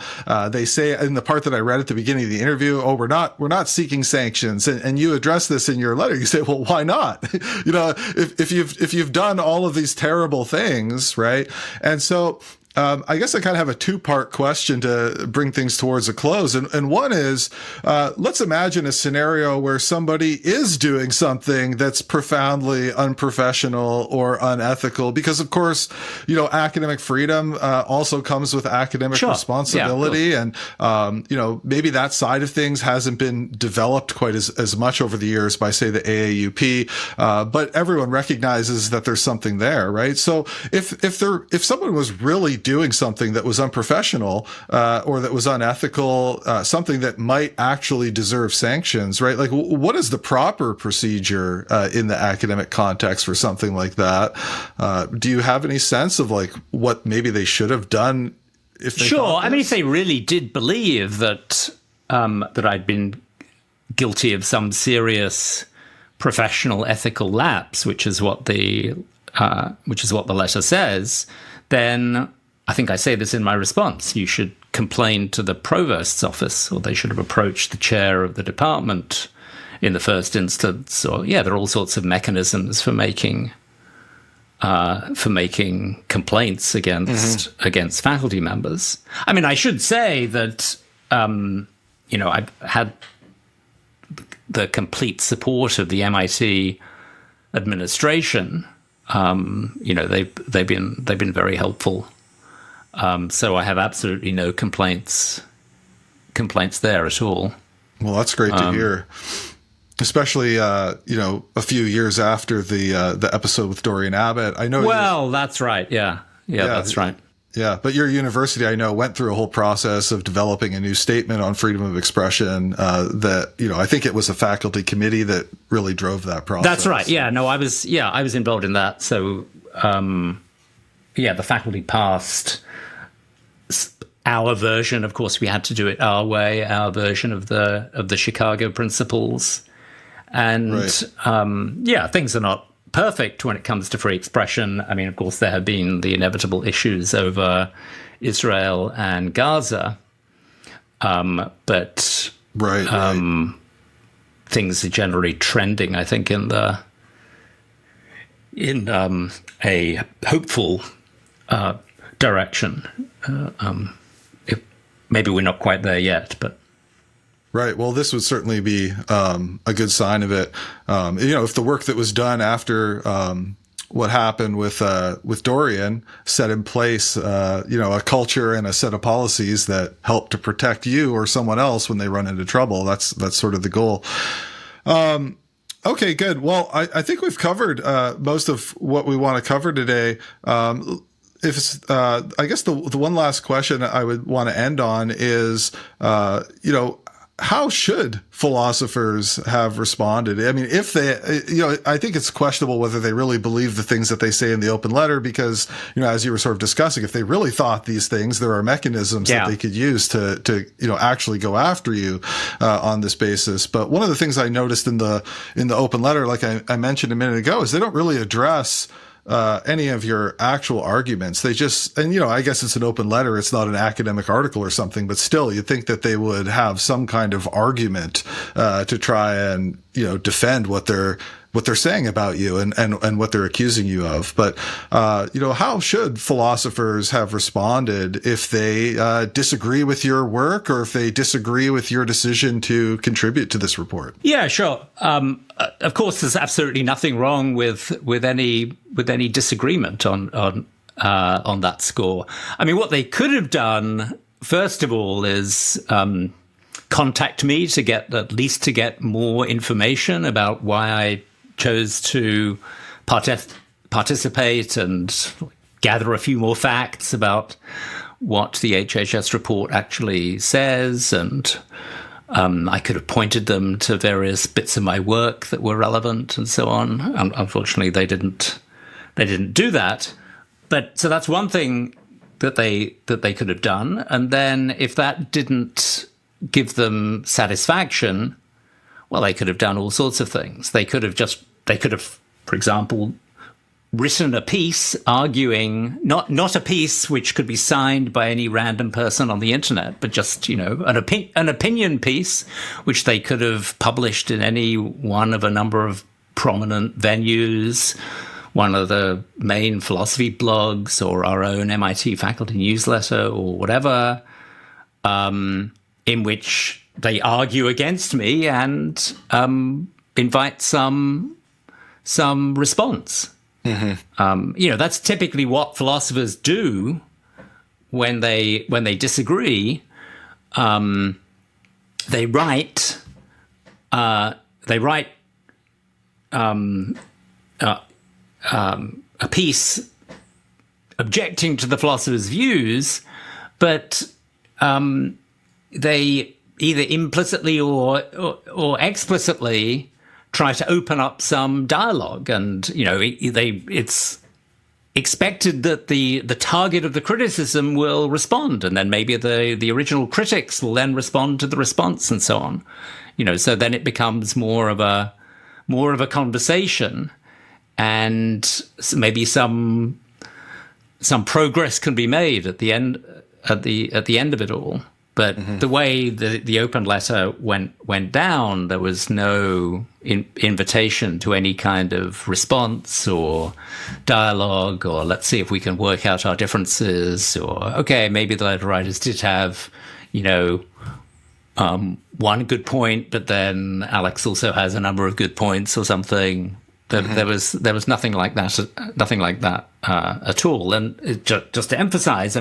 They say in the part that I read at the beginning of the interview, we're not seeking sanctions. And you address this in your letter. You say, well, why not? if you've done all of these terrible things, right? And so, I guess I kind of have a two-part question to bring things towards a close. And one is, let's imagine a scenario where somebody is doing something that's profoundly unprofessional or unethical, because of course, academic freedom also comes with academic responsibility. Yeah, and, maybe that side of things hasn't been developed quite as much over the years by, say, the AAUP. But everyone recognizes that there's something there, right? So if someone was really doing something that was unprofessional or that was unethical, something that might actually deserve sanctions, right? Like, what is the proper procedure in the academic context for something like that? Do you have any sense of like what maybe they should have done if they Sure. I mean, if they really did believe that that I'd been guilty of some serious professional ethical lapse, which is what the letter says, then I think I say this in my response. You should complain to the provost's office, or they should have approached the chair of the department in the first instance. Or there are all sorts of mechanisms for making complaints against faculty members. I mean, I should say that I've had the complete support of the MIT administration. They've been very helpful. So I have absolutely no complaints there at all. Well, that's great to hear. Especially, a few years after the episode with Dorian Abbott. I know. Well, that's right. Yeah, that's right. Yeah, but your university, I know, went through a whole process of developing a new statement on freedom of expression that, I think it was a faculty committee that really drove that process. That's right. Yeah, no, I was involved in that. So, the faculty passed our version. Of course, we had to do it our way, our version of the Chicago principles. And, right. Things are not perfect when it comes to free expression. I mean, of course, there have been the inevitable issues over Israel and Gaza, but things are generally trending, I think, in a hopeful direction. Maybe we're not quite there yet, but. Right. Well, this would certainly be a good sign of it. If the work that was done after what happened with Dorian set in place, a culture and a set of policies that help to protect you or someone else when they run into trouble. That's sort of the goal. Okay, good. Well, I think we've covered most of what we want to cover today. I guess the one last question I would want to end on is, how should philosophers have responded? I mean, if they, I think it's questionable whether they really believe the things that they say in the open letter, because, as you were sort of discussing, if they really thought these things, there are mechanisms that they could use to actually go after you on this basis. But one of the things I noticed in the open letter, like I mentioned a minute ago, is they don't really address any of your actual arguments. They just, and I guess it's an open letter. It's not an academic article or something, but still you'd think that they would have some kind of argument, to try and, defend what they're saying about you and what they're accusing you of. But, how should philosophers have responded if they, disagree with your work, or if they disagree with your decision to contribute to this report? Yeah, sure. Of course, there's absolutely nothing wrong with any disagreement on that score. I mean, what they could have done, first of all, is contact me to get more information about why I chose to participate and gather a few more facts about what the HHS report actually says, and I could have pointed them to various bits of my work that were relevant and so on. Unfortunately, they didn't do that. But so that's one thing that they could have done. And then if that didn't give them satisfaction, well, they could have done all sorts of things. They could have, for example, written a piece arguing, not a piece which could be signed by any random person on the internet, but just, an opinion piece, which they could have published in any one of a number of prominent venues, one of the main philosophy blogs or our own MIT faculty newsletter or whatever, in which they argue against me and invite some response. That's typically what philosophers do when they disagree. They write a piece objecting to the philosopher's views, but they either implicitly or explicitly try to open up some dialogue, and it's expected that the target of the criticism will respond, and then maybe the original critics will then respond to the response, and so on. So then it becomes more of a conversation, and maybe some progress can be made at the end of it all. But the way the open letter went down, there was no invitation to any kind of response or dialogue, or let's see if we can work out our differences, or okay, maybe the letter writers did have, one good point, but then Alex also has a number of good points or something. There was nothing like that at all. And just to emphasize,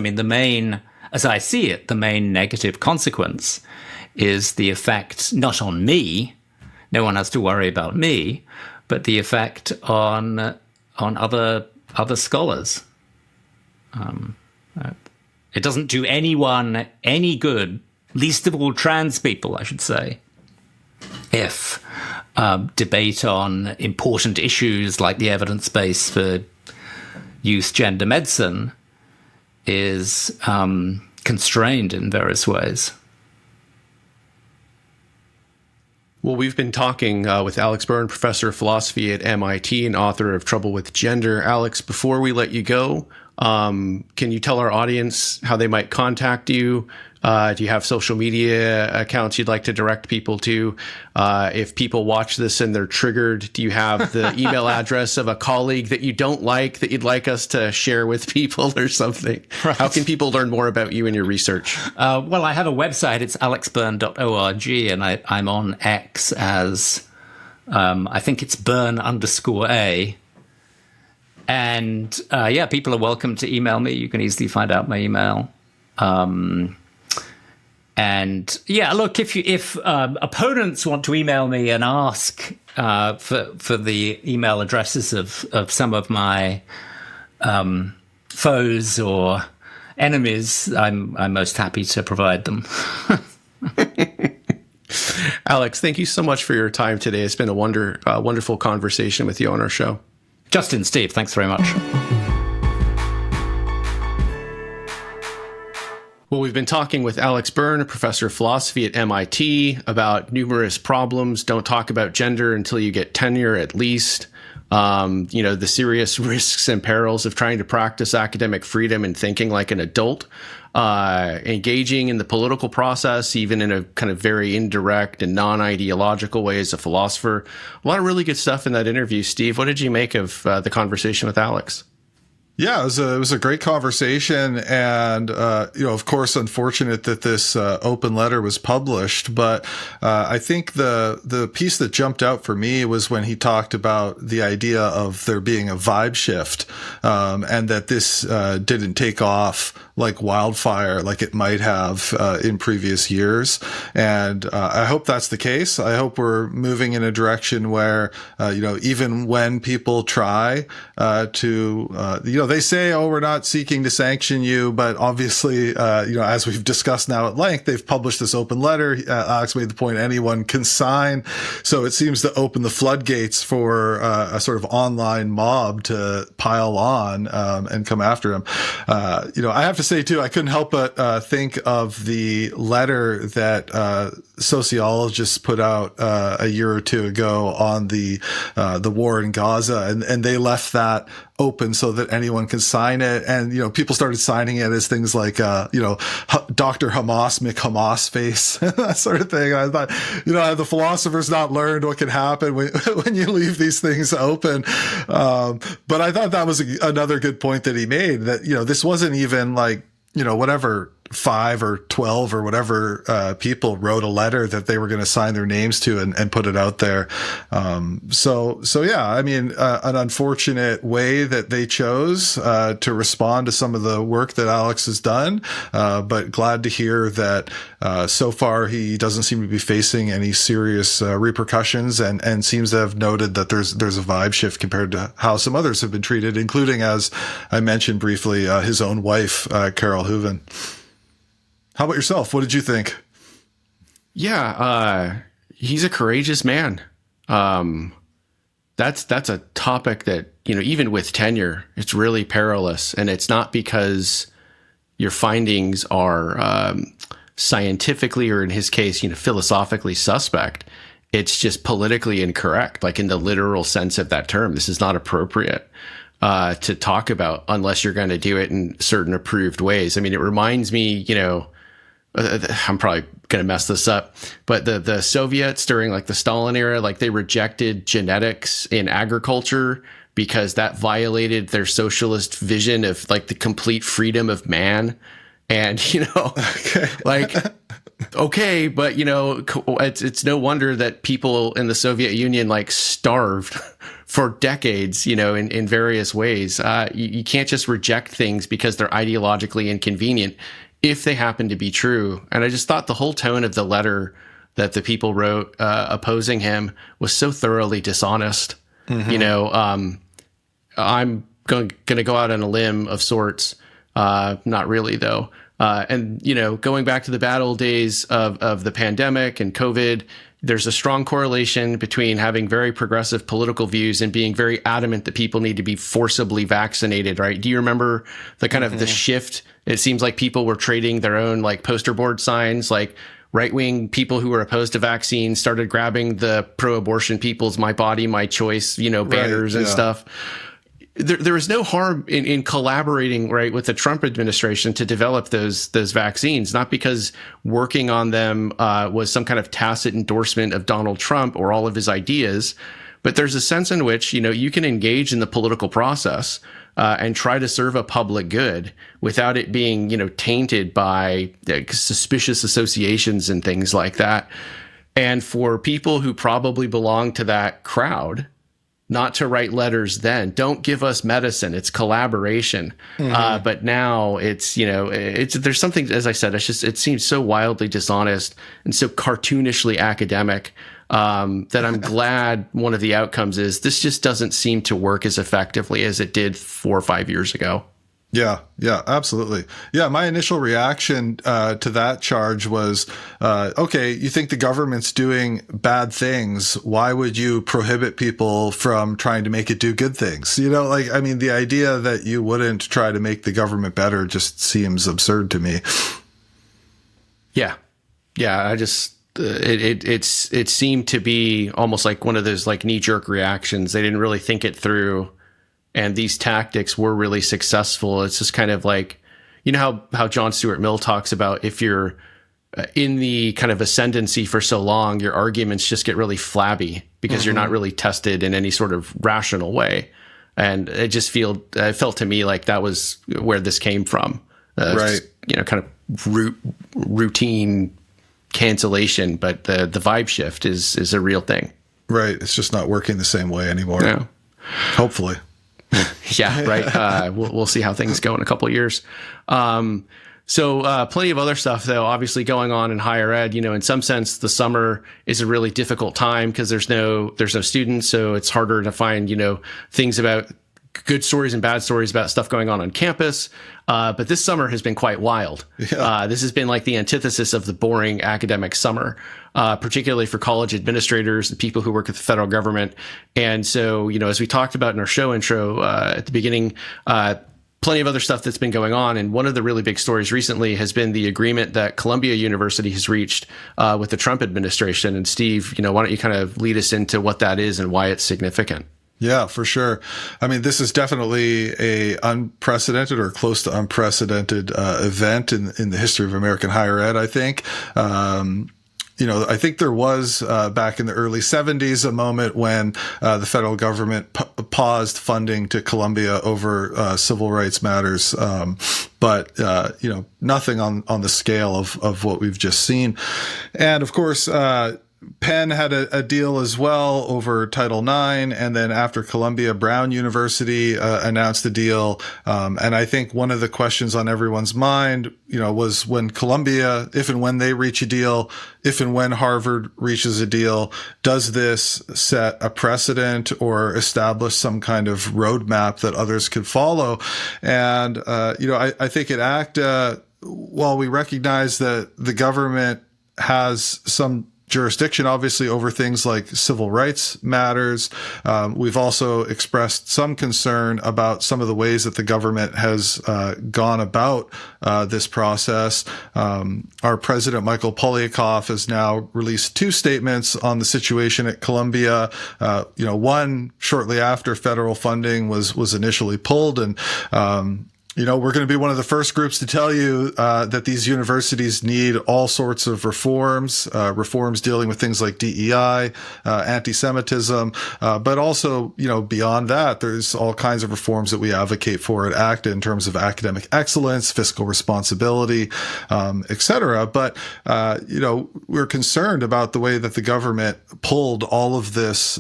as I see it, the main negative consequence is the effect not on me. No one has to worry about me, but the effect on other scholars. It doesn't do anyone any good, least of all trans people, I should say, if debate on important issues like the evidence base for youth gender medicine is constrained in various ways. Well, we've been talking with Alex Byrne, professor of philosophy at MIT and author of Trouble with Gender. Alex, before we let you go, can you tell our audience how they might contact you? Do you have social media accounts you'd like to direct people to? If people watch this and they're triggered, do you have the email address of a colleague that you don't like that you'd like us to share with people or something? Right. How can people learn more about you and your research? Well, I have a website. It's alexbyrne.org, and I'm on X as, I think it's Byrne_A. And people are welcome to email me. You can easily find out my email. And look, if opponents want to email me and ask for the email addresses of some of my foes or enemies, I'm most happy to provide them. Alex, thank you so much for your time today. It's been a wonderful conversation with you on our show. Justin, Steve, thanks very much. Well, we've been talking with Alex Byrne, a professor of philosophy at MIT, about numerous problems. Don't talk about gender until you get tenure, at least. The serious risks and perils of trying to practice academic freedom and thinking like an adult, engaging in the political process, even in a kind of very indirect and non-ideological way as a philosopher. A lot of really good stuff in that interview. Steve, what did you make of the conversation with Alex? Yeah, it was a great conversation, and of course, unfortunate that this open letter was published. But I think the piece that jumped out for me was when he talked about the idea of there being a vibe shift, and that this didn't take off like wildfire, like it might have in previous years. And I hope that's the case. I hope we're moving in a direction where even when people try to they say, oh, we're not seeking to sanction you, but obviously, as we've discussed now at length, they've published this open letter. Alex made the point anyone can sign. So it seems to open the floodgates for a sort of online mob to pile on and come after him. I have to say, too, I couldn't help but think of the letter that sociologists put out a year or two ago on the war in Gaza, and they left that open so that anyone can sign it. And, people started signing it as things like, Dr. Hamas, McHamas face, that sort of thing. I thought, have the philosophers not learned what can happen when you leave these things open? But I thought that was another good point that he made, that, this wasn't even like, whatever 5 or 12 or whatever people wrote a letter that they were going to sign their names to and put it out there. So yeah, I mean, an unfortunate way that they chose to respond to some of the work that Alex has done, but glad to hear that so far he doesn't seem to be facing any serious repercussions, and seems to have noted that there's a vibe shift compared to how some others have been treated, including, as I mentioned briefly, his own wife, Carol Hooven. How about yourself? What did you think? Yeah, he's a courageous man. That's a topic that, even with tenure, it's really perilous. And it's not because your findings are scientifically, or in his case, philosophically suspect. It's just politically incorrect, like in the literal sense of that term. This is not appropriate to talk about unless you're going to do it in certain approved ways. I mean, it reminds me, I'm probably going to mess this up, but the Soviets during like the Stalin era, like they rejected genetics in agriculture because that violated their socialist vision of like the complete freedom of man. And, okay. like, okay, but it's no wonder that people in the Soviet Union like starved for decades, in various ways. You can't just reject things because they're ideologically inconvenient if they happen to be true. And I just thought the whole tone of the letter that the people wrote opposing him was so thoroughly dishonest. Mm-hmm. I'm going to go out on a limb of sorts. Not really, though. And, going back to the bad old days of the pandemic and COVID, there's a strong correlation between having very progressive political views and being very adamant that people need to be forcibly vaccinated, right? Do you remember the kind of the shift? It seems like people were trading their own like poster board signs, like right-wing people who were opposed to vaccines started grabbing the pro-abortion people's "My Body, My Choice," banners and stuff. There is no harm in collaborating, right, with the Trump administration to develop those vaccines, not because working on them was some kind of tacit endorsement of Donald Trump or all of his ideas, but there's a sense in which, you can engage in the political process and try to serve a public good without it being, tainted by suspicious associations and things like that. And for people who probably belong to that crowd, not to write letters then. Don't give us medicine. It's collaboration. Mm-hmm. But now it's, there's something, as I said, it seems so wildly dishonest and so cartoonishly academic that I'm glad one of the outcomes is this just doesn't seem to work as effectively as it did 4 or 5 years ago. Yeah, absolutely. Yeah, my initial reaction to that charge was, okay, you think the government's doing bad things. Why would you prohibit people from trying to make it do good things? The idea that you wouldn't try to make the government better just seems absurd to me. Yeah, I just it seemed to be almost like one of those like knee-jerk reactions. They didn't really think it through. And these tactics were really successful. It's just kind of like, how John Stuart Mill talks about if you're in the kind of ascendancy for so long, your arguments just get really flabby because you're not really tested in any sort of rational way. And it felt to me like that was where this came from. Right. Just, kind of routine cancellation, but the vibe shift is a real thing. Right. It's just not working the same way anymore. No. Hopefully. Yeah, right. We'll see how things go in a couple of years. So plenty of other stuff, though, obviously going on in higher ed. In some sense, the summer is a really difficult time because there's no students, so it's harder to find things about good stories and bad stories about stuff going on campus. But this summer has been quite wild. Yeah. This has been like the antithesis of the boring academic summer, particularly for college administrators and people who work at the federal government. And so, as we talked about in our show intro at the beginning, plenty of other stuff that's been going on. And one of the really big stories recently has been the agreement that Columbia University has reached with the Trump administration. And Steve, why don't you kind of lead us into what that is and why it's significant? Yeah, for sure. I mean, this is definitely a unprecedented or close to unprecedented event in the history of American higher ed, I think. I think there was back in the early 70s a moment when the federal government paused funding to Columbia over civil rights matters. But nothing on the scale of what we've just seen. And of course, Penn had a deal as well over Title IX, and then after Columbia, Brown University announced a deal. And I think one of the questions on everyone's mind, was when Columbia, if and when they reach a deal, if and when Harvard reaches a deal, does this set a precedent or establish some kind of roadmap that others could follow? And, I think at ACTA, while we recognize that the government has some jurisdiction, obviously, over things like civil rights matters. We've also expressed some concern about some of the ways that the government has gone about this process. Our president, Michael Polyakov, has now released 2 statements on the situation at Columbia. One shortly after federal funding was initially pulled, and we're going to be one of the first groups to tell you that these universities need all sorts of reforms dealing with things like DEI, anti-Semitism, but also, beyond that, there's all kinds of reforms that we advocate for at ACTA in terms of academic excellence, fiscal responsibility, et cetera. But, we're concerned about the way that the government pulled all of this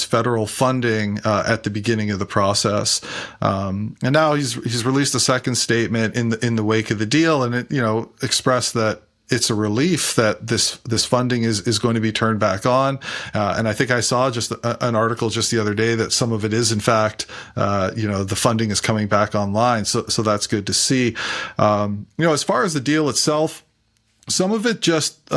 federal funding at the beginning of the process. And now he's released a second statement in the wake of the deal, and it expressed that it's a relief that this funding is going to be turned back on. And I think I saw just an article just the other day that some of it is in fact the funding is coming back online. So that's good to see. As far as the deal itself, some of it just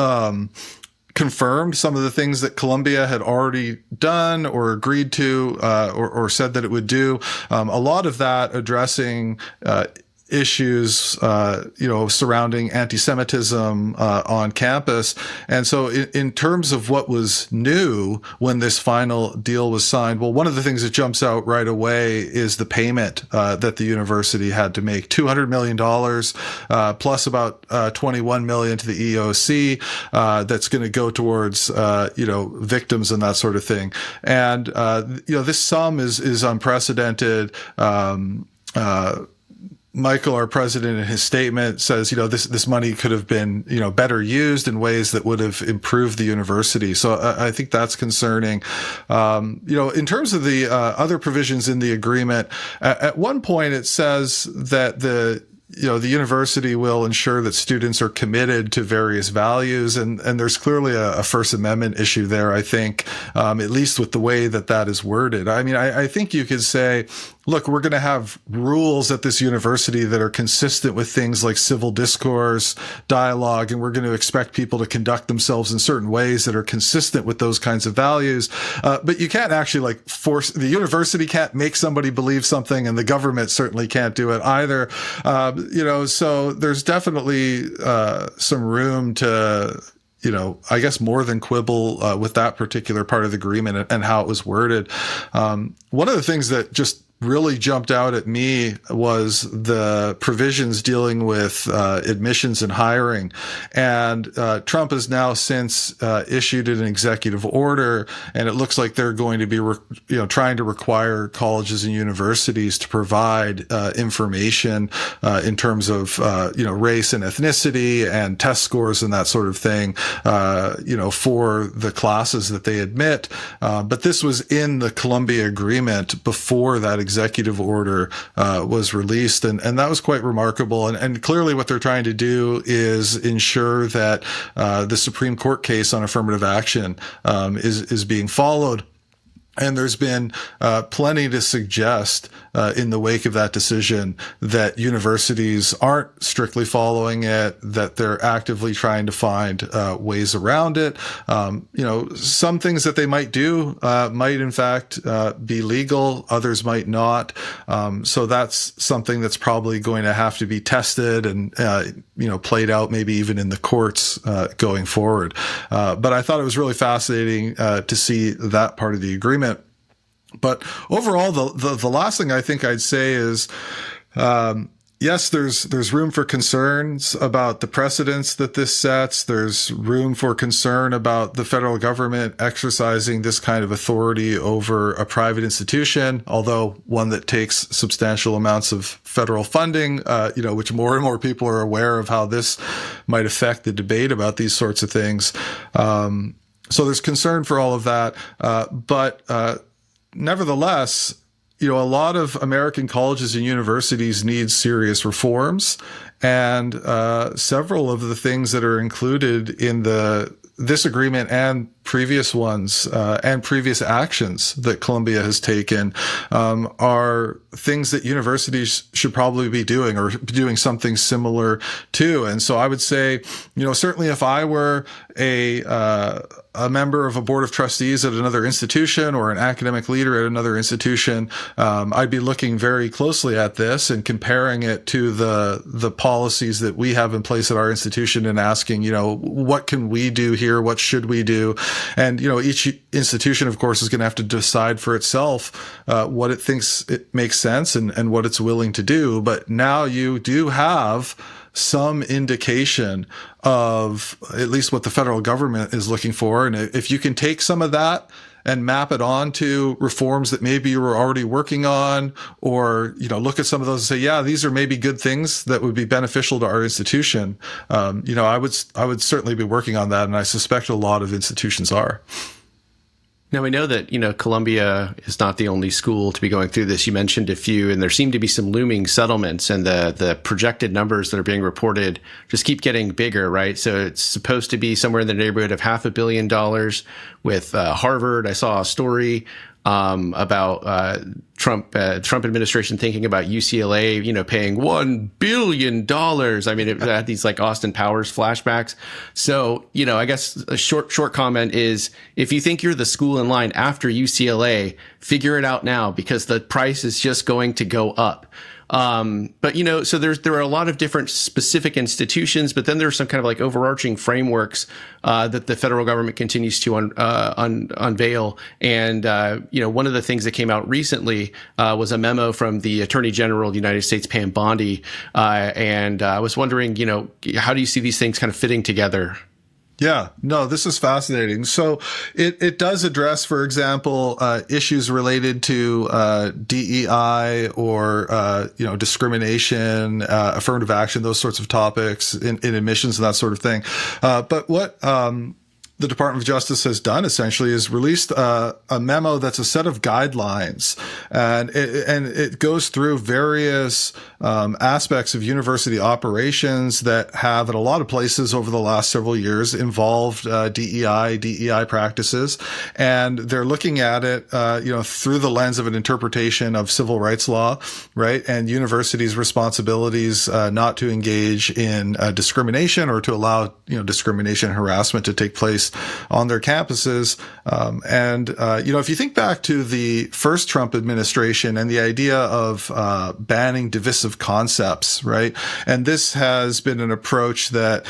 confirmed some of the things that Columbia had already done or agreed to or said that it would do. A lot of that addressing issues, surrounding anti-Semitism on campus. And so in terms of what was new when this final deal was signed, well, one of the things that jumps out right away is the payment that the university had to make, $200 million plus about $21 million to the EOC that's going to go towards, victims and that sort of thing. And, this sum is unprecedented. Michael, our president, in his statement says, this money could have been, better used in ways that would have improved the university. So I think that's concerning. In terms of the other provisions in the agreement, at one point it says that the university will ensure that students are committed to various values. And there's clearly a First Amendment issue there, I think, at least with the way that is worded. I mean, I think you could say, look, we're going to have rules at this university that are consistent with things like civil discourse, dialogue, and we're going to expect people to conduct themselves in certain ways that are consistent with those kinds of values. But you can't actually force, the university can't make somebody believe something, and the government certainly can't do it either. So there's definitely some room to, I guess more than quibble with that particular part of the agreement and how it was worded. One of the things that just really jumped out at me was the provisions dealing with admissions and hiring. And Trump has now since issued an executive order, and it looks like they're going to be trying to require colleges and universities to provide information in terms of race and ethnicity and test scores and that sort of thing for the classes that they admit. But this was in the Columbia Agreement before that executive order was released, and that was quite remarkable. And clearly what they're trying to do is ensure that the Supreme Court case on affirmative action is being followed. And there's been plenty to suggest in the wake of that decision that universities aren't strictly following it, that they're actively trying to find ways around it. Some things that they might do might in fact be legal, others might not. So that's something that's probably going to have to be tested and played out maybe even in the courts going forward. But I thought it was really fascinating to see that part of the agreement. But overall, the last thing I think I'd say is, yes, there's room for concerns about the precedents that this sets. There's room for concern about the federal government exercising this kind of authority over a private institution, although one that takes substantial amounts of federal funding, which more and more people are aware of how this might affect the debate about these sorts of things. So there's concern for all of that. But nevertheless, a lot of American colleges and universities need serious reforms, and several of the things that are included in this agreement and previous ones and previous actions that Columbia has taken are things that universities should probably be doing or doing something similar to. And so I would say, certainly if I were a member of a board of trustees at another institution or an academic leader at another institution, I'd be looking very closely at this and comparing it to the policies that we have in place at our institution and asking, what can we do here? What should we do? And, each institution, of course, is going to have to decide for itself what it thinks it makes sense and what it's willing to do. But now you do have some indication of at least what the federal government is looking for. And if you can take some of that and map it onto reforms that maybe you were already working on, or, look at some of those and say, yeah, these are maybe good things that would be beneficial to our institution. I would certainly be working on that. And I suspect a lot of institutions are. Now, we know that, Columbia is not the only school to be going through this. You mentioned a few, and there seem to be some looming settlements, and the projected numbers that are being reported just keep getting bigger, right? So it's supposed to be somewhere in the neighborhood of $500 million with Harvard. I saw a story about Trump administration thinking about UCLA, paying $1 billion. I mean, it had these like Austin Powers flashbacks. So, I guess a short comment is, if you think you're the school in line after UCLA, figure it out now, because the price is just going to go up. But so there are a lot of different specific institutions, but then there's some kind of like overarching frameworks that the federal government continues to unveil. And one of the things that came out recently was a memo from the Attorney General of the United States, Pam Bondi, and I was wondering, how do you see these things kind of fitting together? Yeah, no, this is fascinating. So it does address, for example, issues related to DEI or, discrimination, affirmative action, those sorts of topics in admissions and that sort of thing. But what the Department of Justice has done essentially is released a memo that's a set of guidelines, and it goes through various aspects of university operations that have, in a lot of places over the last several years, involved DEI practices, and they're looking at it, through the lens of an interpretation of civil rights law, right, and universities' responsibilities not to engage in discrimination or to allow discrimination and harassment to take place on their campuses. If you think back to the first Trump administration and the idea of banning divisive concepts, right? And this has been an approach that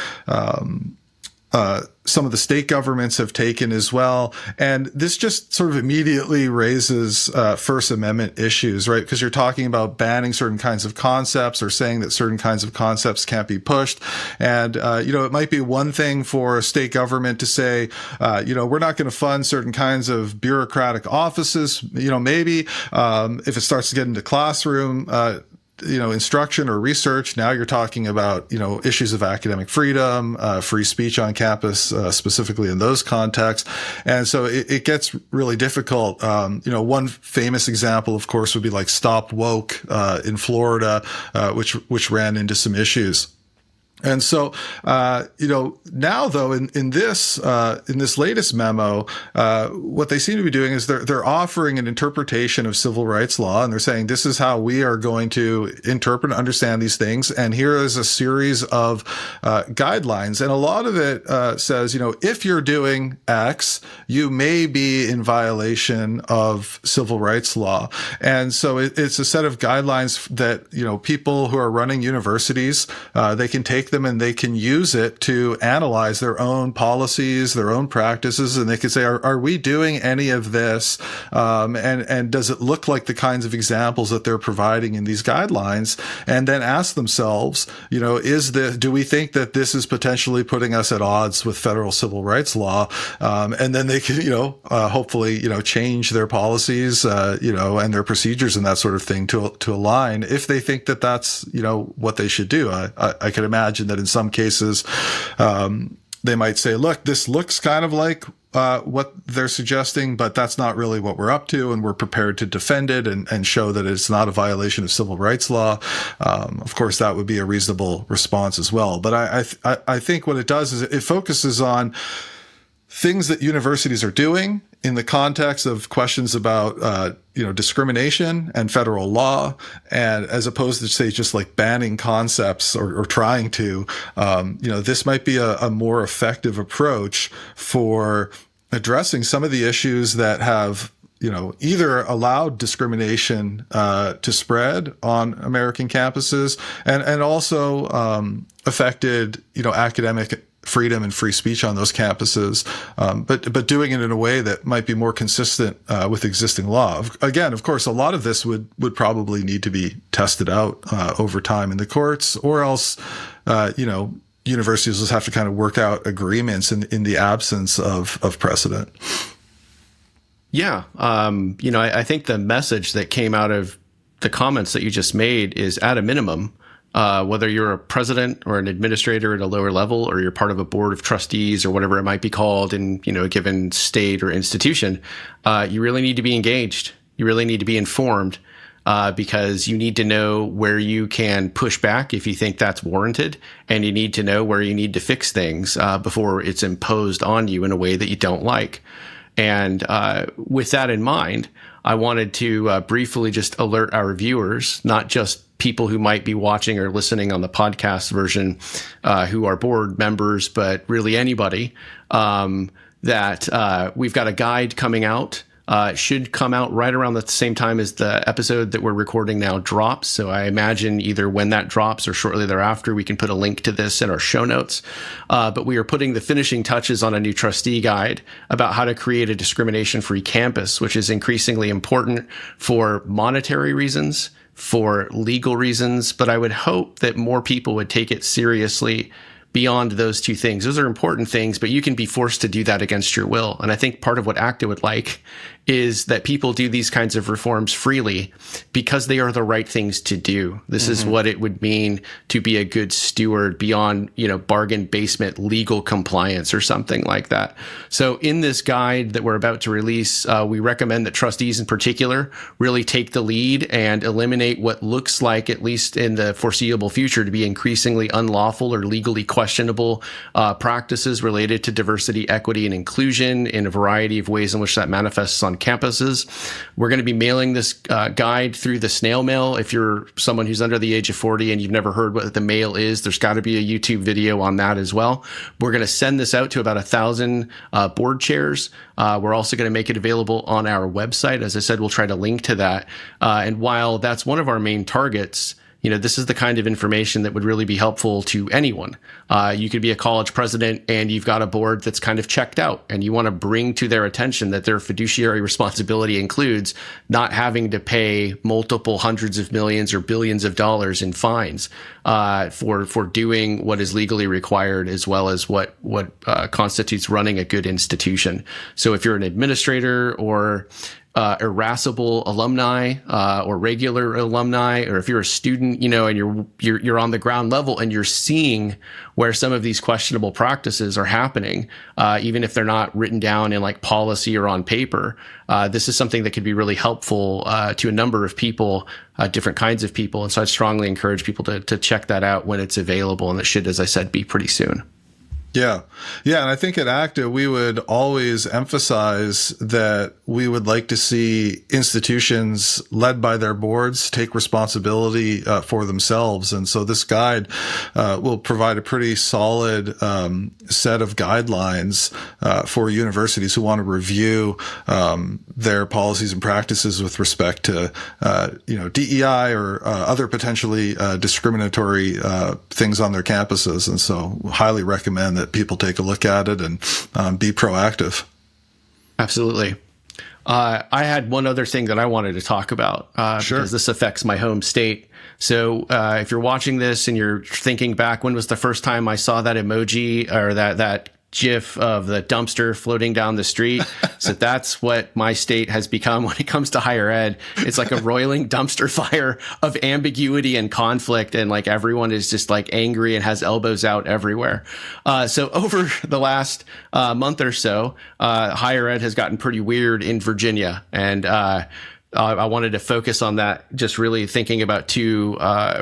some of the state governments have taken as well. And this just sort of immediately raises First Amendment issues, right? Because you're talking about banning certain kinds of concepts or saying that certain kinds of concepts can't be pushed. And, it might be one thing for a state government to say, we're not going to fund certain kinds of bureaucratic offices, maybe if it starts to get into classroom instruction or research. Now you're talking about, issues of academic freedom, free speech on campus, specifically in those contexts. And so it gets really difficult. One famous example, of course, would be like Stop Woke, in Florida, which ran into some issues. And so, now though, in this latest memo, what they seem to be doing is they're offering an interpretation of civil rights law, and they're saying this is how we are going to interpret and understand these things. And here is a series of guidelines, and a lot of it says, if you're doing X, you may be in violation of civil rights law. And so it's a set of guidelines that people who are running universities they can take take them and they can use it to analyze their own policies, their own practices, and they can say, are we doing any of this? And does it look like the kinds of examples that they're providing in these guidelines? And then ask themselves, do we think that this is potentially putting us at odds with federal civil rights law? And then they can, hopefully, change their policies, and their procedures and that sort of thing to align if they think that that's, what they should do. I can imagine that in some cases, they might say, look, this looks kind of like what they're suggesting, but that's not really what we're up to, and we're prepared to defend it and show that it's not a violation of civil rights law. Of course, that would be a reasonable response as well. But I think what it does is it focuses on things that universities are doing in the context of questions about, discrimination and federal law, and as opposed to, say, just like banning concepts or trying to, this might be a more effective approach for addressing some of the issues that have, either allowed discrimination to spread on American campuses and also affected, academic freedom and free speech on those campuses, but doing it in a way that might be more consistent with existing law. Again, of course, a lot of this would probably need to be tested out over time in the courts, or else, universities will have to kind of work out agreements in the absence of precedent. Yeah. I think the message that came out of the comments that you just made is, at a minimum, whether you're a president or an administrator at a lower level, or you're part of a board of trustees or whatever it might be called in, a given state or institution, you really need to be engaged. You really need to be informed, because you need to know where you can push back if you think that's warranted, and you need to know where you need to fix things before it's imposed on you in a way that you don't like. And with that in mind, I wanted to briefly just alert our viewers, not just people who might be watching or listening on the podcast version who are board members, but really anybody, that we've got a guide coming out. It should come out right around the same time as the episode that we're recording now drops. So I imagine either when that drops or shortly thereafter, we can put a link to this in our show notes. But we are putting the finishing touches on a new trustee guide about how to create a discrimination-free campus, which is increasingly important for monetary reasons, for legal reasons, but I would hope that more people would take it seriously beyond those two things. Those are important things, but you can be forced to do that against your will. And I think part of what ACTA would like is that people do these kinds of reforms freely because they are the right things to do. This is what it would mean to be a good steward beyond, bargain basement legal compliance or something like that. So in this guide that we're about to release, we recommend that trustees in particular really take the lead and eliminate what looks like, at least in the foreseeable future, to be increasingly unlawful or legally questionable practices related to diversity, equity, and inclusion in a variety of ways in which that manifests on campuses. We're going to be mailing this guide through the snail mail. If you're someone who's under the age of 40 and you've never heard what the mail is, there's got to be a YouTube video on that as well. We're going to send this out to about 1,000 board chairs. We're also going to make it available on our website. As I said, we'll try to link to that. And while that's one of our main targets, this is the kind of information that would really be helpful to anyone. You could be a college president and you've got a board that's kind of checked out, and you want to bring to their attention that their fiduciary responsibility includes not having to pay multiple hundreds of millions or billions of dollars in fines for doing what is legally required, as well as what constitutes running a good institution. So if you're an administrator or irascible alumni or regular alumni, or if you're a student, and you're on the ground level and you're seeing where some of these questionable practices are happening, even if they're not written down in like policy or on paper, this is something that could be really helpful to a number of people, different kinds of people. And so I strongly encourage people to check that out when it's available, and it should, as I said, be pretty soon. Yeah. Yeah. And I think at ACTA, we would always emphasize that we would like to see institutions led by their boards take responsibility for themselves. And so this guide will provide a pretty solid set of guidelines for universities who want to review their policies and practices with respect to, DEI or other potentially discriminatory things on their campuses. And so highly recommend that people take a look at it and be proactive. Absolutely. I had one other thing that I wanted to talk about Sure. because this affects my home state. So if you're watching this and you're thinking back, when was the first time I saw that emoji or that GIF of the dumpster floating down the street? So that's what my state has become when it comes to higher ed. It's like a roiling dumpster fire of ambiguity and conflict, and like everyone is just like angry and has elbows out everywhere. So over the last month or so, higher ed has gotten pretty weird in Virginia, and I wanted to focus on that, just really thinking about two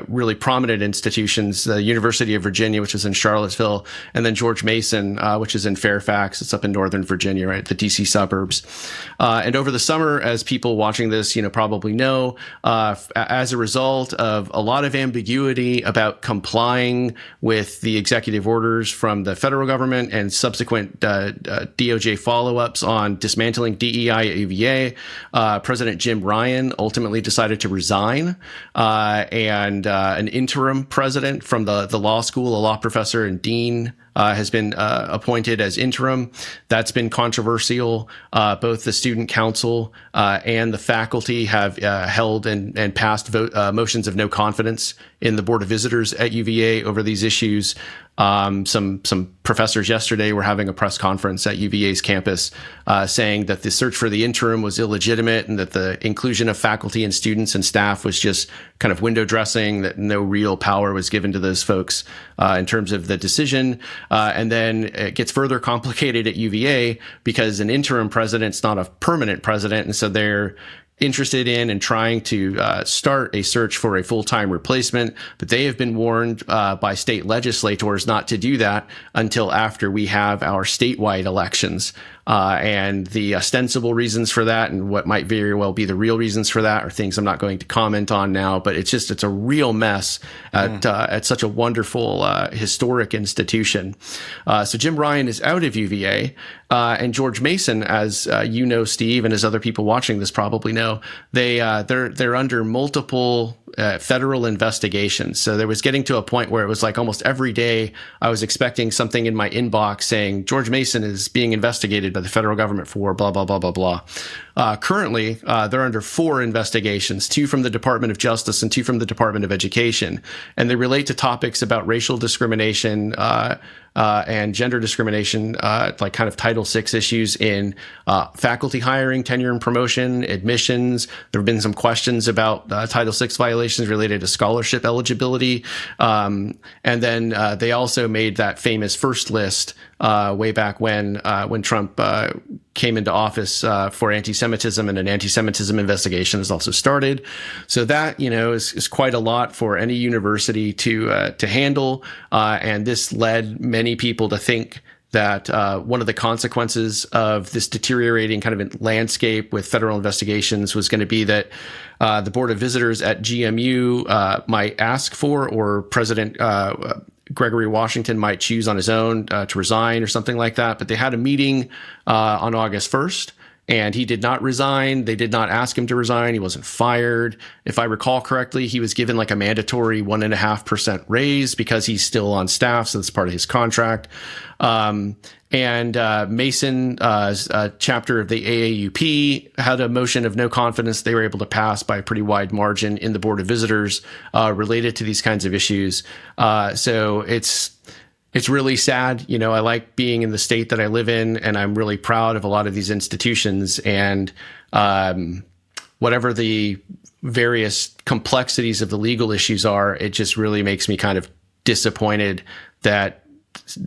really prominent institutions, the University of Virginia, which is in Charlottesville, and then George Mason, which is in Fairfax. It's up in northern Virginia, right, the DC suburbs. And over the summer, as people watching this, probably know, as a result of a lot of ambiguity about complying with the executive orders from the federal government and subsequent DOJ follow-ups on dismantling DEI at UVA, President Jim Ryan ultimately decided to resign, and an interim president from the law school, a law professor and dean, has been appointed as interim. That's been controversial. Both the student council and the faculty have held and passed motions of no confidence in the Board of Visitors at UVA over these issues. Some professors yesterday were having a press conference at UVA's campus saying that the search for the interim was illegitimate and that the inclusion of faculty and students and staff was just kind of window dressing, that no real power was given to those folks in terms of the decision. And then it gets further complicated at UVA because an interim president's not a permanent president. And so they're interested in and trying to start a search for a full-time replacement, but they have been warned by state legislators not to do that until after we have our statewide elections. And the ostensible reasons for that and what might very well be the real reasons for that are things I'm not going to comment on now, but it's a real mess at such a wonderful historic institution. So Jim Ryan is out of UVA, and George Mason, as you know, Steve, and as other people watching this probably know, they're under multiple federal investigations. So there was getting to a point where it was like almost every day I was expecting something in my inbox saying George Mason is being investigated by the federal government for blah, blah, blah, blah, blah. Currently, they're under 4 investigations, 2 from the Department of Justice and 2 from the Department of Education. And they relate to topics about racial discrimination and gender discrimination, like kind of Title VI issues in faculty hiring, tenure and promotion, admissions. There have been some questions about Title VI violations related to scholarship eligibility. And then they also made that famous first list way back when Trump came into office for anti-Semitism, and an anti-Semitism investigation has also started. So that, is quite a lot for any university to handle. And this led many people to think that one of the consequences of this deteriorating kind of landscape with federal investigations was going to be that the Board of Visitors at GMU might ask for, or President Gregory Washington might choose on his own to resign or something like that. But they had a meeting on August 1st. And he did not resign. They did not ask him to resign. He wasn't fired. If I recall correctly, he was given like a mandatory 1.5% raise because he's still on staff. So that's part of his contract. And Mason, a chapter of the AAUP, had a motion of no confidence they were able to pass by a pretty wide margin in the Board of Visitors related to these kinds of issues. So it's really sad. I like being in the state that I live in, and I'm really proud of a lot of these institutions. And whatever the various complexities of the legal issues are, it just really makes me kind of disappointed that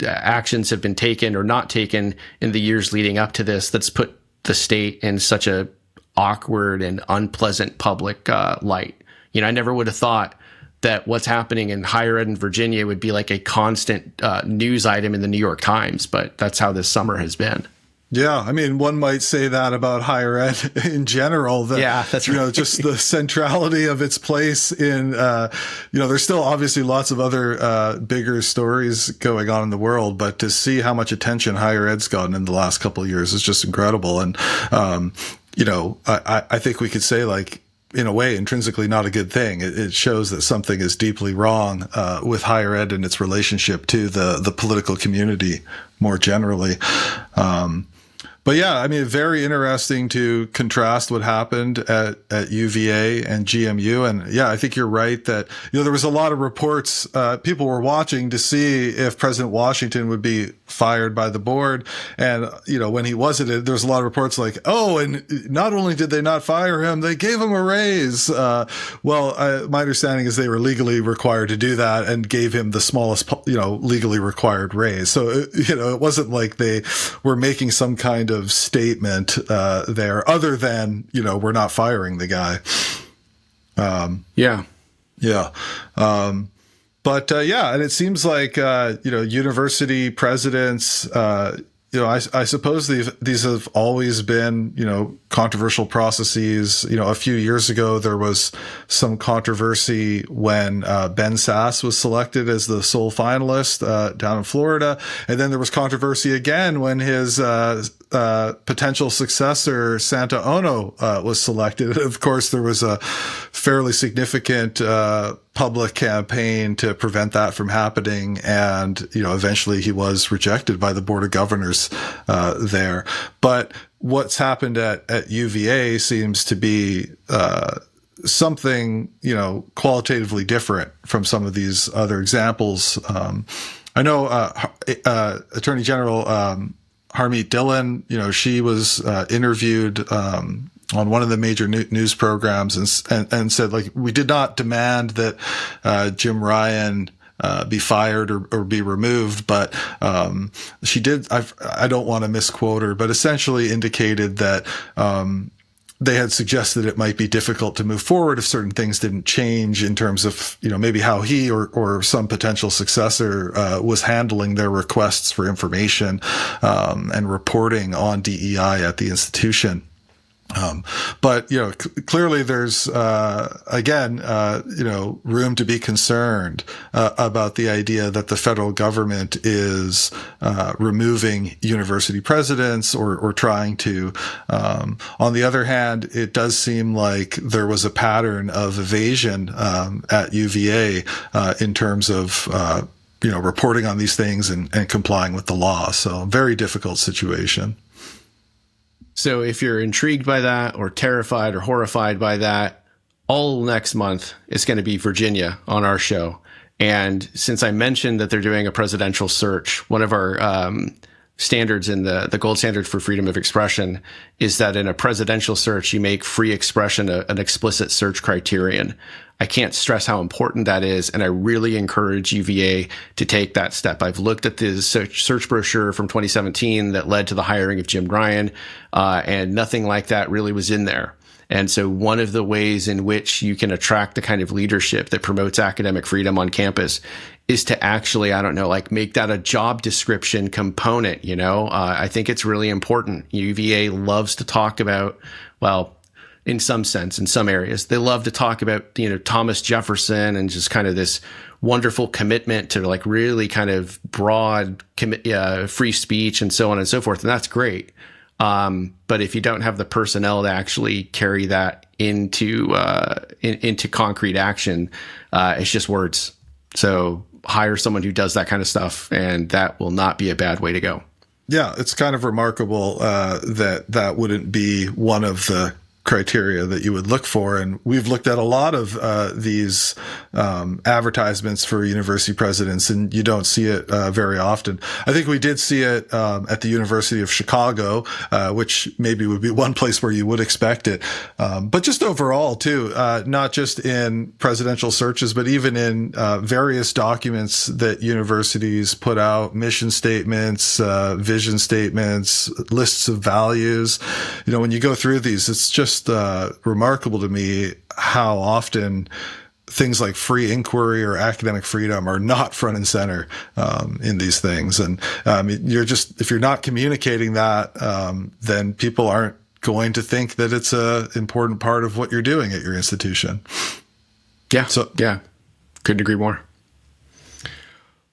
actions have been taken or not taken in the years leading up to this that's put the state in such a awkward and unpleasant public light. I never would have thought that what's happening in higher ed in Virginia would be like a constant news item in the New York Times, but that's how this summer has been. Yeah, I mean, one might say that about higher ed in general. That, yeah, that's right. Just the centrality of its place in, there's still obviously lots of other bigger stories going on in the world, but to see how much attention higher ed's gotten in the last couple of years is just incredible. And, I think we could say, like, in a way, intrinsically not a good thing. It shows that something is deeply wrong with higher ed and its relationship to the political community more generally. But yeah, I mean, very interesting to contrast what happened at UVA and GMU. And yeah, I think you're right that, there was a lot of reports, people were watching to see if President Washington would be fired by the board. And, when he wasn't, there was a lot of reports like, oh, and not only did they not fire him, they gave him a raise. My understanding is they were legally required to do that and gave him the smallest, legally required raise. So, it wasn't like they were making some kind of statement there other than, we're not firing the guy. Yeah. And it seems like, university presidents, I suppose these have always been, controversial processes. A few years ago, there was some controversy when Ben Sasse was selected as the sole finalist down in Florida. And then there was controversy again when his potential successor, Santa Ono, was selected. And of course, there was a fairly significant public campaign to prevent that from happening. And, eventually he was rejected by the Board of Governors there. But what's happened at UVA seems to be something, qualitatively different from some of these other examples. I know Attorney General Harmeet Dillon, she was interviewed on one of the major news programs and said, like, we did not demand that Jim Ryan be fired or be removed, but she did, I don't want to misquote her, but essentially indicated that they had suggested it might be difficult to move forward if certain things didn't change in terms of, maybe how he or some potential successor was handling their requests for information and reporting on DEI at the institution. But, clearly there's, again, room to be concerned, about the idea that the federal government is, removing university presidents or trying to. On the other hand, it does seem like there was a pattern of evasion, at UVA, in terms of, reporting on these things and complying with the law. So very difficult situation. So if you're intrigued by that or terrified or horrified by that, all next month it's going to be Virginia on our show. And since I mentioned that they're doing a presidential search, one of our standards in the gold standard for freedom of expression is that in a presidential search, you make free expression an explicit search criterion. I can't stress how important that is, and I really encourage UVA to take that step. I've looked at the search brochure from 2017 that led to the hiring of Jim Ryan, and nothing like that really was in there. And so one of the ways in which you can attract the kind of leadership that promotes academic freedom on campus is to actually, make that a job description component, I think it's really important. UVA loves to talk about, in some sense, in some areas, they love to talk about, Thomas Jefferson and just kind of this wonderful commitment to really kind of broad free speech and so on and so forth. And that's great. But if you don't have the personnel to actually carry that into concrete action, it's just words. So hire someone who does that kind of stuff, and that will not be a bad way to go. Yeah, it's kind of remarkable that wouldn't be one of the criteria that you would look for. And we've looked at a lot of these advertisements for university presidents, and you don't see it very often. I think we did see it at the University of Chicago, which maybe would be one place where you would expect it. But just overall, too, not just in presidential searches, but even in various documents that universities put out, mission statements, vision statements, lists of values. When you go through these, it's just remarkable to me how often things like free inquiry or academic freedom are not front and center in these things. And if you're not communicating that, then people aren't going to think that it's a important part of what you're doing at your institution. Yeah. Couldn't agree more.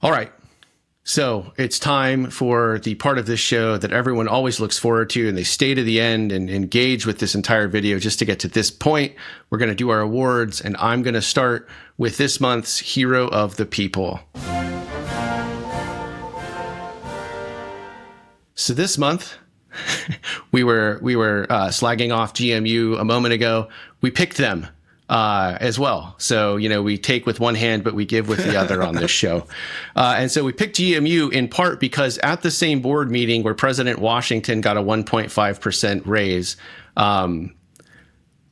All right. So it's time for the part of this show that everyone always looks forward to, and they stay to the end and engage with this entire video just to get to this point. We're going to do our awards, and I'm going to start with this month's Hero of the People. So this month, we were slagging off GMU a moment ago. We picked them as well. So, we take with one hand, but we give with the other on this show. And so we picked GMU in part because at the same board meeting where President Washington got a 1.5% raise,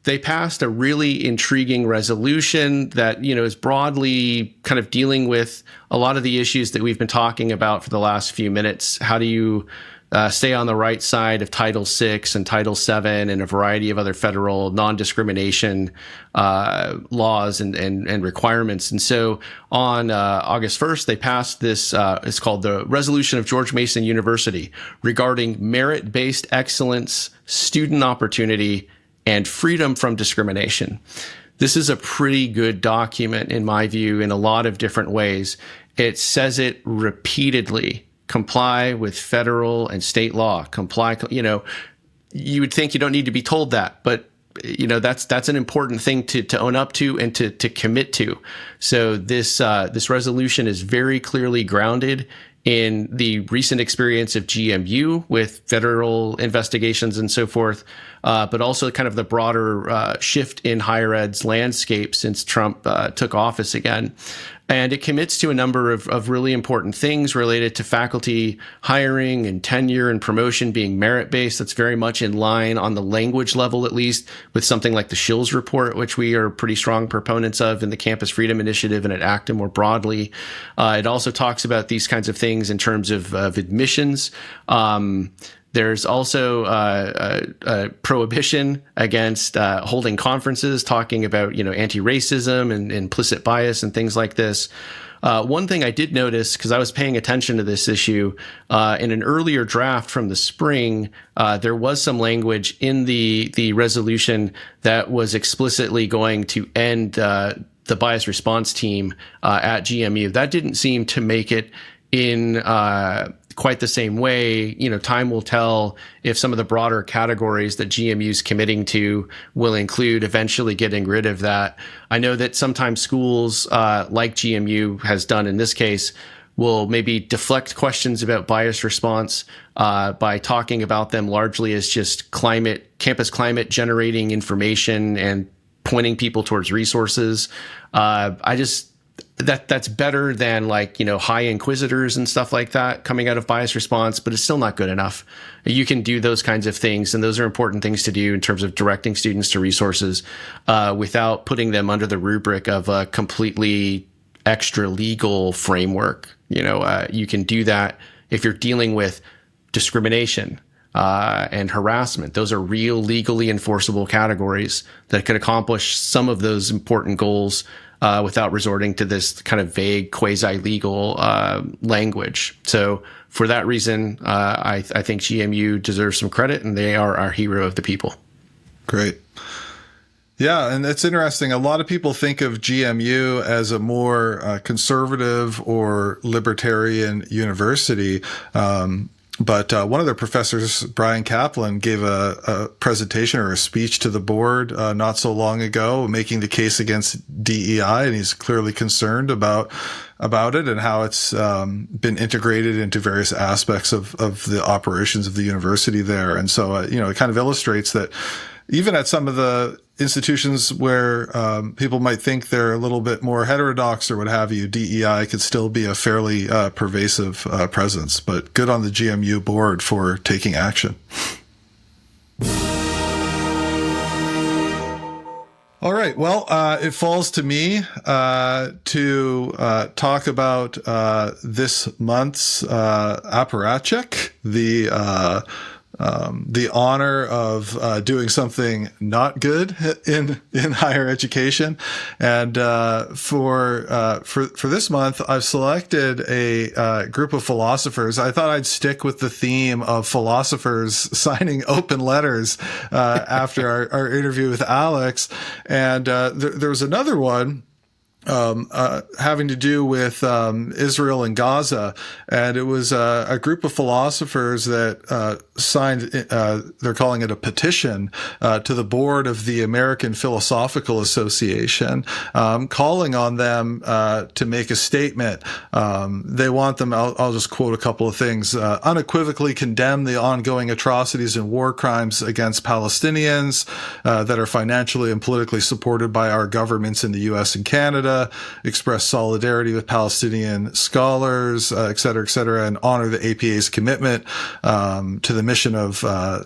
they passed a really intriguing resolution that, is broadly kind of dealing with a lot of the issues that we've been talking about for the last few minutes. How do you stay on the right side of Title VI and Title VII and a variety of other federal non-discrimination laws and requirements. And so on August 1st, they passed this, it's called the Resolution of George Mason University regarding merit-based excellence, student opportunity, and freedom from discrimination. This is a pretty good document, in my view, in a lot of different ways. It says it repeatedly. Comply with federal and state law. Comply, you would think you don't need to be told that, but that's an important thing to own up to and to commit to. So this resolution is very clearly grounded in the recent experience of GMU with federal investigations and so forth, but also kind of the broader shift in higher ed's landscape since Trump took office again. And it commits to a number of really important things related to faculty hiring and tenure and promotion being merit-based. That's very much in line on the language level, at least, with something like the Shills Report, which we are pretty strong proponents of in the Campus Freedom Initiative and at ACTA more broadly. It also talks about these kinds of things in terms of admissions. There's also a prohibition against holding conferences talking about, anti-racism and implicit bias and things like this. One thing I did notice, because I was paying attention to this issue, in an earlier draft from the spring, there was some language in the resolution that was explicitly going to end the bias response team at GMU. That didn't seem to make it in quite the same way. Time will tell if some of the broader categories that GMU's committing to will include eventually getting rid of that. I know that sometimes schools, like GMU has done in this case, will maybe deflect questions about bias response by talking about them largely as just campus climate generating information and pointing people towards resources. That's better than high inquisitors and stuff like that coming out of bias response, but it's still not good enough. You can do those kinds of things, and those are important things to do in terms of directing students to resources without putting them under the rubric of a completely extra legal framework. You can do that if you're dealing with discrimination and harassment. Those are real legally enforceable categories that could accomplish some of those important goals without resorting to this kind of vague quasi-legal language. So for that reason, I think GMU deserves some credit, and they are our hero of the people. Great. Yeah, and it's interesting. A lot of people think of GMU as a more conservative or libertarian university. But one of their professors, Brian Kaplan, gave a presentation or a speech to the board not so long ago, making the case against DEI, and he's clearly concerned about it and how it's been integrated into various aspects of the operations of the university there. And so, it kind of illustrates that even at some of the institutions where people might think they're a little bit more heterodox or what have you, DEI could still be a fairly pervasive presence. But good on the GMU board for taking action. All right. Well, it falls to me to talk about this month's Apparatchik, the the honor of doing something not good in higher education. And for this month, I've selected a group of philosophers. I thought I'd stick with the theme of philosophers signing open letters after our interview with Alex. And there was another one having to do with Israel and Gaza, and it was a group of philosophers that signed. They're calling it a petition to the board of the American Philosophical Association, calling on them to make a statement. They want them. I'll just quote a couple of things. Unequivocally condemn the ongoing atrocities and war crimes against Palestinians that are financially and politically supported by our governments in the U.S. and Canada. Express solidarity with Palestinian scholars, et cetera, and honor the APA's commitment to the mission of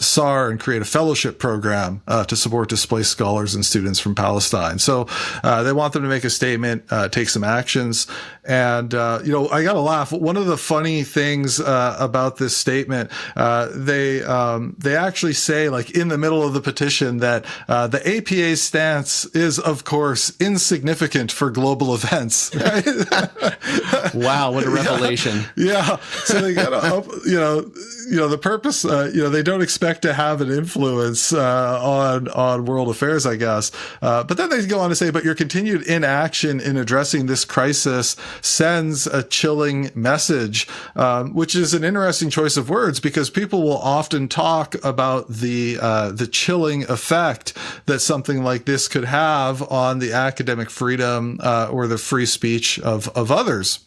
SAR and create a fellowship program to support displaced scholars and students from Palestine. So they want them to make a statement, take some actions. And, I got to laugh. One of the funny things about this statement, they actually say, like, in the middle of the petition that the APA's stance is, of course, insignificant for global events. Right? Wow, what a revelation! Yeah. So they got the purpose. They don't expect to have an influence on world affairs, I guess. But then they go on to say, but your continued inaction in addressing this crisis sends a chilling message, which is an interesting choice of words, because people will often talk about the chilling effect that something like this could have on the academic freedom or the free speech of others.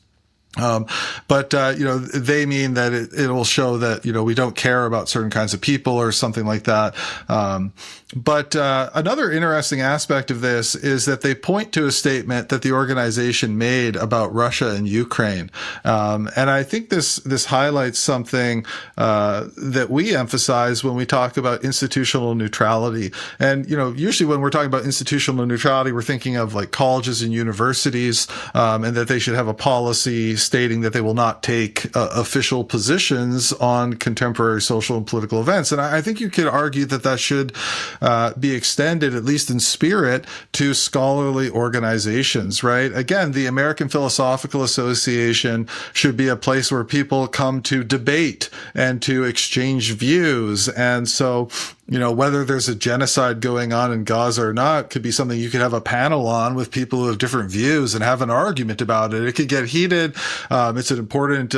But they mean that it will show that, we don't care about certain kinds of people or something like that. But another interesting aspect of this is that they point to a statement that the organization made about Russia and Ukraine. And I think this highlights something that we emphasize when we talk about institutional neutrality. And, usually when we're talking about institutional neutrality, we're thinking of like colleges and universities, and that they should have a policy stating that they will not take official positions on contemporary social and political events. And I think you could argue that should be extended, at least in spirit, to scholarly organizations, right? Again, the American Philosophical Association should be a place where people come to debate and to exchange views. And so, whether there's a genocide going on in Gaza or not could be something you could have a panel on with people who have different views and have an argument about it. It could get heated. It's an important,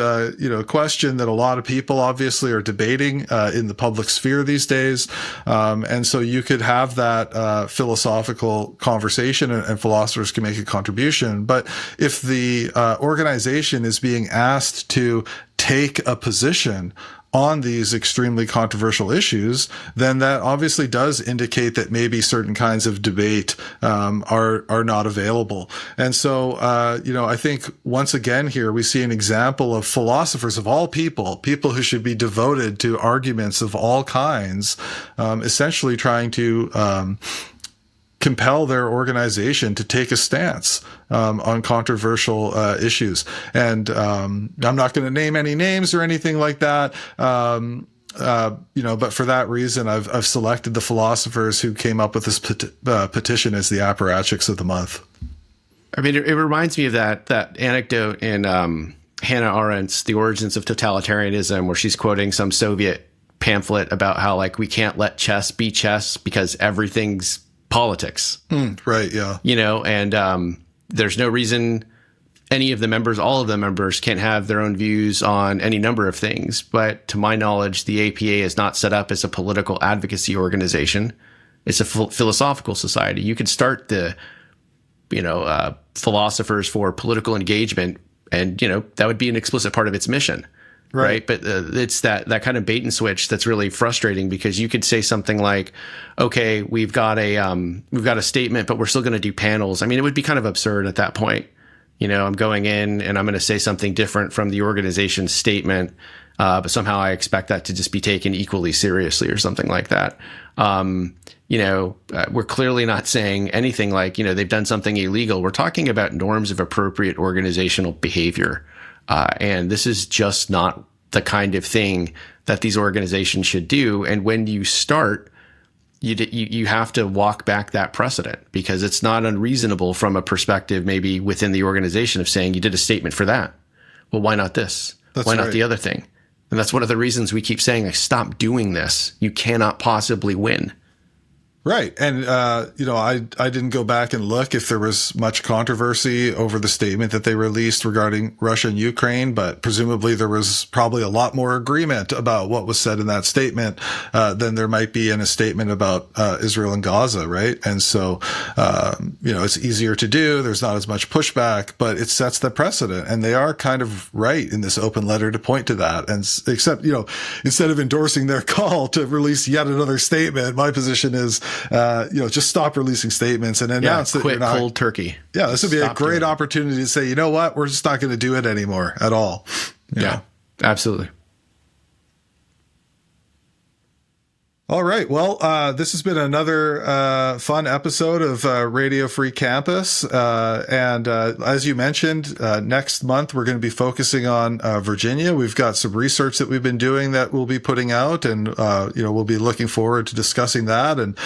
question that a lot of people obviously are debating in the public sphere these days. And so you could have that philosophical conversation, and philosophers can make a contribution. But if the organization is being asked to take a position on these extremely controversial issues, then that obviously does indicate that maybe certain kinds of debate are not available. And so, I think once again here we see an example of philosophers of all people who should be devoted to arguments of all kinds, essentially trying to compel their organization to take a stance on controversial issues. And I'm not going to name any names or anything like that. But for that reason, I've selected the philosophers who came up with this petition as the Apparatchiks of the month. I mean, it reminds me of that anecdote in Hannah Arendt's The Origins of Totalitarianism, where she's quoting some Soviet pamphlet about how, like, we can't let chess be chess because everything's politics. Right. Yeah. And there's no reason all of the members can't have their own views on any number of things. But to my knowledge, the APA is not set up as a political advocacy organization. It's a philosophical society. You could start the, Philosophers for Political Engagement, and, that would be an explicit part of its mission. Right. But it's that kind of bait and switch that's really frustrating, because you could say something like, okay, we've got a statement, but we're still going to do panels. I mean, it would be kind of absurd at that point. I'm going in and I'm going to say something different from the organization's statement, but somehow I expect that to just be taken equally seriously or something like that. We're clearly not saying anything like, they've done something illegal. We're talking about norms of appropriate organizational behavior. And this is just not the kind of thing that these organizations should do. And when you start, you have to walk back that precedent, because it's not unreasonable from a perspective maybe within the organization of saying, you did a statement for that. Well, why not this? Why not the other thing? And that's one of the reasons we keep saying, like, stop doing this. You cannot possibly win. Right. And, I didn't go back and look if there was much controversy over the statement that they released regarding Russia and Ukraine, but presumably there was probably a lot more agreement about what was said in that statement than there might be in a statement about Israel and Gaza, right? And so, it's easier to do. There's not as much pushback, but it sets the precedent. And they are kind of right in this open letter to point to that. And except, instead of endorsing their call to release yet another statement, my position is, just stop releasing statements and announce that you're not cold turkey. Yeah, this would be a great opportunity to say, you know what, we're just not going to do it anymore at all. Yeah, absolutely. All right. Well, this has been another fun episode of Radio Free Campus. And as you mentioned, next month we're going to be focusing on Virginia. We've got some research that we've been doing that we'll be putting out, and we'll be looking forward to discussing that and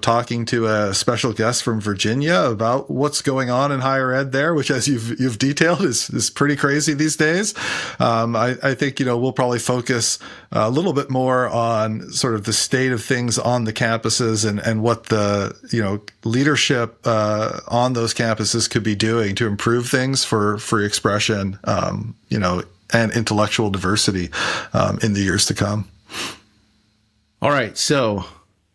talking to a special guest from Virginia about what's going on in higher ed there, which, as you've detailed, is pretty crazy these days. I think we'll probably focus a little bit more on sort of the state of things on the campuses and what the leadership on those campuses could be doing to improve things for free expression, and intellectual diversity in the years to come. All right, so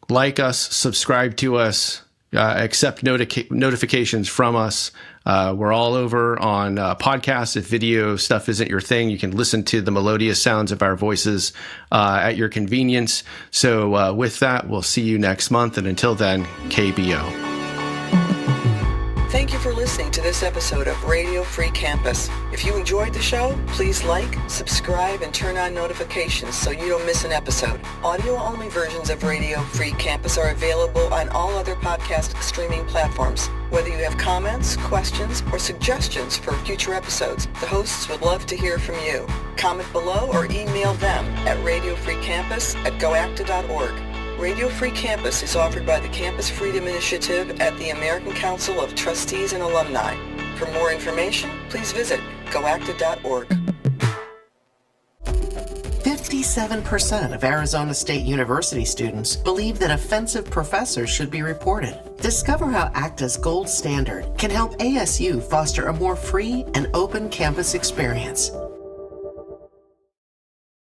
like us, subscribe to us, accept notifications from us. We're all over on podcasts. If video stuff isn't your thing, you can listen to the melodious sounds of our voices at your convenience. So with that, we'll see you next month. And until then, KBO. Thank you for listening to this episode of Radio Free Campus. If you enjoyed the show, please like, subscribe, and turn on notifications so you don't miss an episode. Audio-only versions of Radio Free Campus are available on all other podcast streaming platforms. Whether you have comments, questions, or suggestions for future episodes, the hosts would love to hear from you. Comment below or email them at radiofreecampus@goacta.org. Radio Free Campus is offered by the Campus Freedom Initiative at the American Council of Trustees and Alumni. For more information, please visit goacta.org. 57% of Arizona State University students believe that offensive professors should be reported. Discover how ACTA's gold standard can help ASU foster a more free and open campus experience.